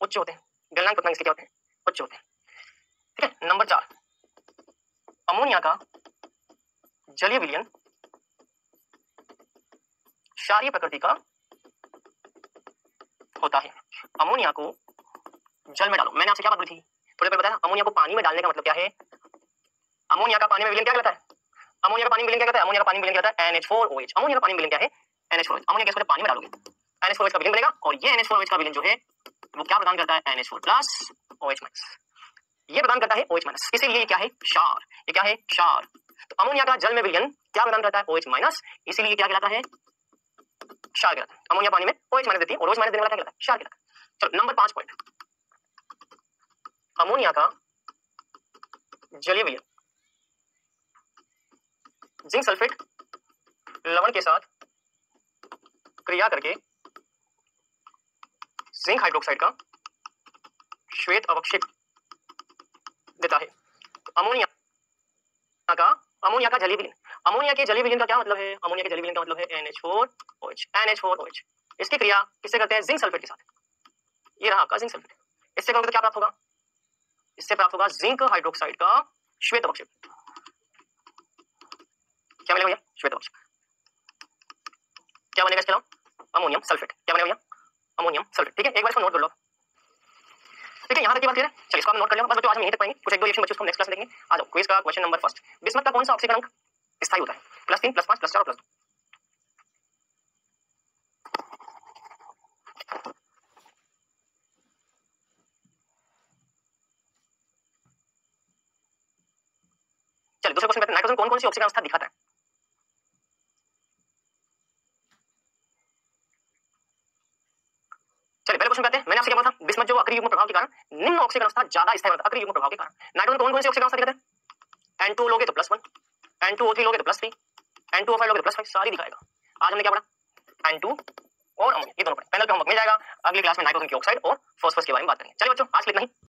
उच्च होते हैं। गलनांक क्वथनांक इसके क्या होते हैं, उच्च होते हैं। ठीक है, नंबर 4, अमोनिया का जलीय विलयन क्षारीय प्रकृति का होता है। अमोनिया को जल में डालो, मैंने आपसे क्या बात बोली थी थोड़ी देर बताया, अमोनिया को पानी में डालने का मतलब क्या है, अमोनिया का पानी में विलयन क्या कहलाता है, अमोनिया का पानी में विलयन क्या कहता है, अमोनिया का पानी में विलयन कहलाता है NH4OH। अमोनिया का पानी में विलयन क्या है, NH4OH। अमोनिया गैस को पानी में डालोगे NH4OH का विलयन बनेगा और ये NH4OH का विलयन जो है वो क्या प्रदान करता है, NH4+OH-। ये प्रदान करता है OH-, इसीलिए ये क्या है, क्षार। ये क्या है, क्षार। तो अमोनिया का जल में विलयन क्या प्रदान करता है, OH-, इसीलिए ये क्या कहलाता है, क्षार कहलाता है। अमोनिया पानी में OH- देती है और OH- देने वाला क्या कहलाता है, क्षार कहलाता है। चलो नंबर 5 पॉइंट, अमोनिया का जलीय विलयन जिंक सल्फेट लवण के साथ क्रिया करके जिंक हाइड्रोक्साइड का श्वेत अवक्षेप देता है। अमोनिया का जलीय विलयन, अमोनिया के जलीय विलयन का क्या मतलब है, अमोनिया के जलीय विलयन का मतलब है NH4OH। NH4OH इसकी क्रिया किससे करते हैं, जिंक सल्फेट के साथ। ये रहा आपका जिंक सल्फेट, इससे करोगे तो क्या प्राप्त होगा, इससे प्राप्त होगा जिंक हाइड्रोक्साइड का श्वेत अवक्षेप। क्या मिलेगा भैया, श्वेत अवक्षेप। क्या बनेगा इसके अलावा, अमोनियम सल्फेट। क्या बनेगा भैया, अमोनियम सल्फेट। ठीक है, एक बार इसको नोट कर लो। ठीक है, यहाँ तक की बात है। चलिए इसको आप नोट कर लो, बस बच्चों आज हम यहीं तक पढ़ेंगे, कुछ एक दो रिएक्शन बच्चों को नेक्स्ट क्लास में देखेंगे। आ जाओ, क्विज का क्वेश्चन नंबर फर्स्ट, बिस्मथ का कौन सा ऑक्सीकरण अंक स्थायी होता है, +3 +5 +4 और +2। चलिए दूसरे क्वेश्चन पे, नाइट्रोजन कौन कौन सी ऑक्सीकरण अवस्था दिखाता है। चलिए पहले क्वेश्चन पे आते हैं। मैंने आपसे क्या बोला था, बिस्मथ जो अक्रिय युग्म प्रभाव के कारण निम्न ऑक्सीकरण अवस्था ज्यादा स्थायी होता है, अक्रिय युग्म प्रभाव के कारण। नाइट्रोजन कौन कौन सी ऑक्सीकरण अवस्था दिखाता है, N2 लोगे तो +1, N2O3 लोगे तो +3, N2O5 लोगे तो +5, सारी दिखाएगा। आज हमने क्या पढ़ा, N2 और अमोनिया, ये दोनों पढ़े। पैनल पे होमवर्क मिल जाएगा। अगली क्लास में नाइट्रोजन की ऑक्साइड और फॉस्फोरस के बारे में बात करेंगे। चलिए बच्चों आज के लिए इतना ही।